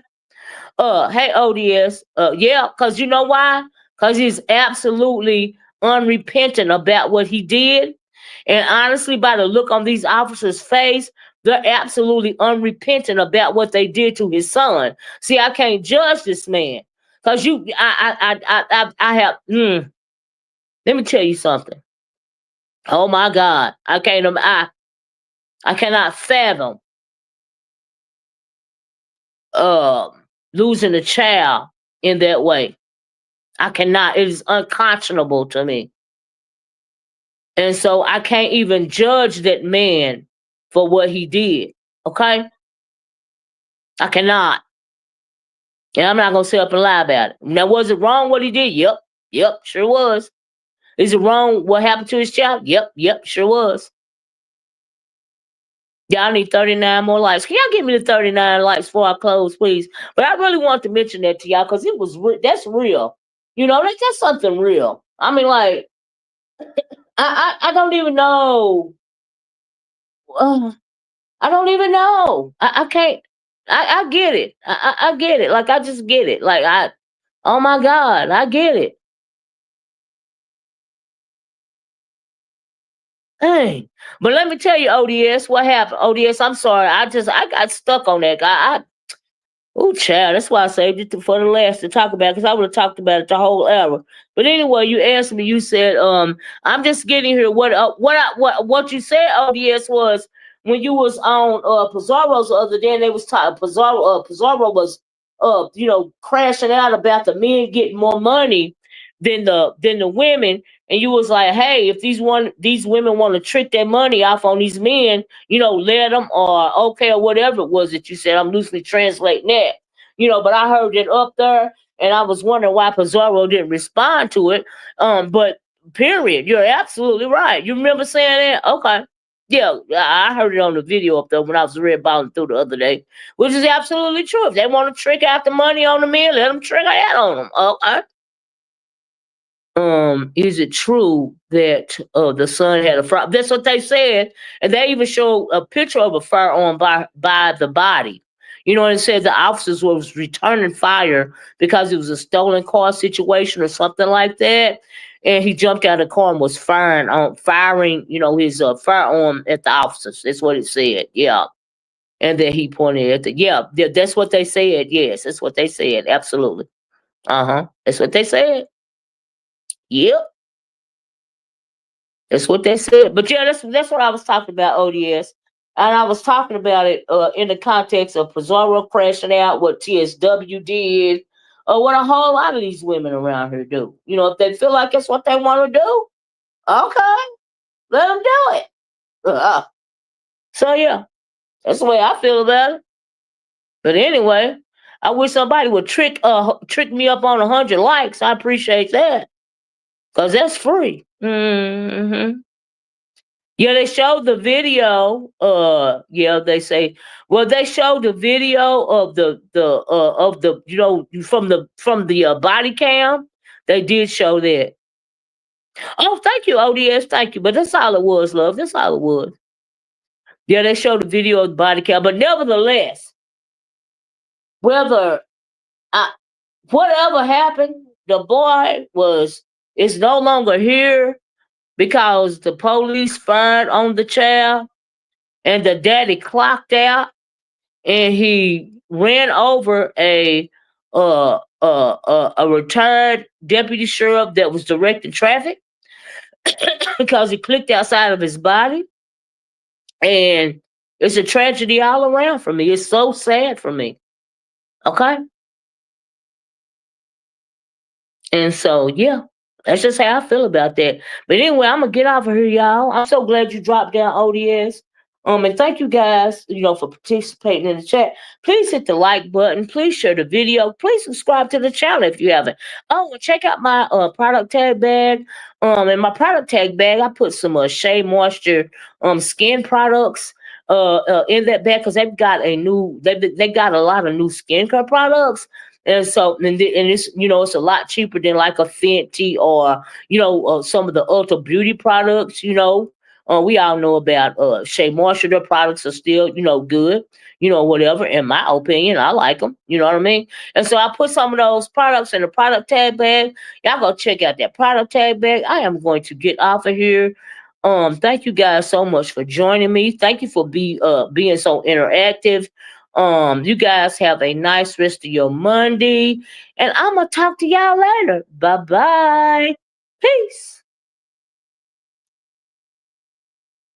hey ODS, yeah, cause you know why? Cause he's absolutely unrepentant about what he did, and honestly, by the look on these officers' face, they're absolutely unrepentant about what they did to his son. See, I can't judge this man because I have. Let me tell you something. Oh my God, I cannot fathom uh losing a child in that way. I cannot. It is unconscionable to me, and so I can't even judge that man for what he did. Okay, I cannot. And I'm not gonna sit up and lie about it. Now, was it wrong what he did? Yep, sure was. Is it wrong what happened to his child? Yep, sure was. Y'all need 39 more likes. Can y'all give me the 39 likes before I close, please? But I really want to mention that to y'all because that's real. That's something real. I mean, like, I don't even know. Uh, I don't even know. I can't. I get it. I get it. Like, I just get it. Like, oh my God, I get it. Dang. But let me tell you, ODS, what happened. ODS, I'm sorry. I got stuck on that guy. Oh, child, that's why I saved it for the last to talk about because I would have talked about it the whole hour. But anyway, you asked me. You said, I'm just getting here. What you said, ODS, was when you was on Pizarro's the other day, and they was talking. Pizarro was crashing out about the men getting more money than the women, and you was like, hey, if these women want to trick their money off on these men, let them, or okay, or whatever it was that you said. I'm loosely translating that, but I heard it up there, and I was wondering why Pizarro didn't respond to it. But period, you're absolutely right. You remember saying that? Okay. Yeah, I heard it on the video up there when I was red balling through the other day, which is absolutely true. If they want to trick out the money on the men, let them trick out on them. Okay. Is it true that the son had a firearm? That's what they said, and they even showed a picture of a firearm by the body. You know, and it said the officers was returning fire because it was a stolen car situation or something like that. And he jumped out of the car and was firing, you know, his firearm at the officers. That's what it said. Yeah, and then he pointed at the That's what they said. Yes, that's what they said. Absolutely. That's what they said. Yep. That's what they said. But yeah, that's what I was talking about, ODS. And I was talking about it in the context of Pizarro crashing out, what TSW did, or what a whole lot of these women around here do. You know, if they feel like it's what they want to do, okay, let them do it. So yeah, that's the way I feel about it. But anyway, I wish somebody would trick me up on 100 likes. I appreciate that because that's free. Yeah, they showed the video. They say. Well, they showed the video of the from the body cam. They did show that. Oh, thank you, ODS. Thank you. But that's all it was, love. That's all it was. Yeah, they showed the video of the body cam. But nevertheless, whether I, whatever happened, the boy is no longer here because the police fired on the child and the daddy clocked out and he ran over a retired deputy sheriff that was directing traffic because he clicked outside of his body, and it's a tragedy all around for me. It's so sad for me. Okay, and so yeah, that's just how I feel about that. But anyway, I'm gonna get off of here, y'all. I'm so glad you dropped down, ODS. And thank you guys, for participating in the chat. Please hit the like button. Please share the video. Please subscribe to the channel if you haven't. Oh, and check out my product tag bag. In my product tag bag, I put some Shea Moisture skin products in that bag because they got a lot of new skincare products. And so, and it's it's a lot cheaper than like a Fenty or some of the Ulta Beauty products. We all know about Shea Moisture. Their products are still good. Whatever. In my opinion, I like them. You know what I mean? And so I put some of those products in the product tag bag. Y'all go check out that product tag bag. I am going to get off of here. Thank you guys so much for joining me. Thank you for being so interactive. You guys have a nice rest of your Monday, and I'm gonna talk to y'all later. Bye bye. Peace.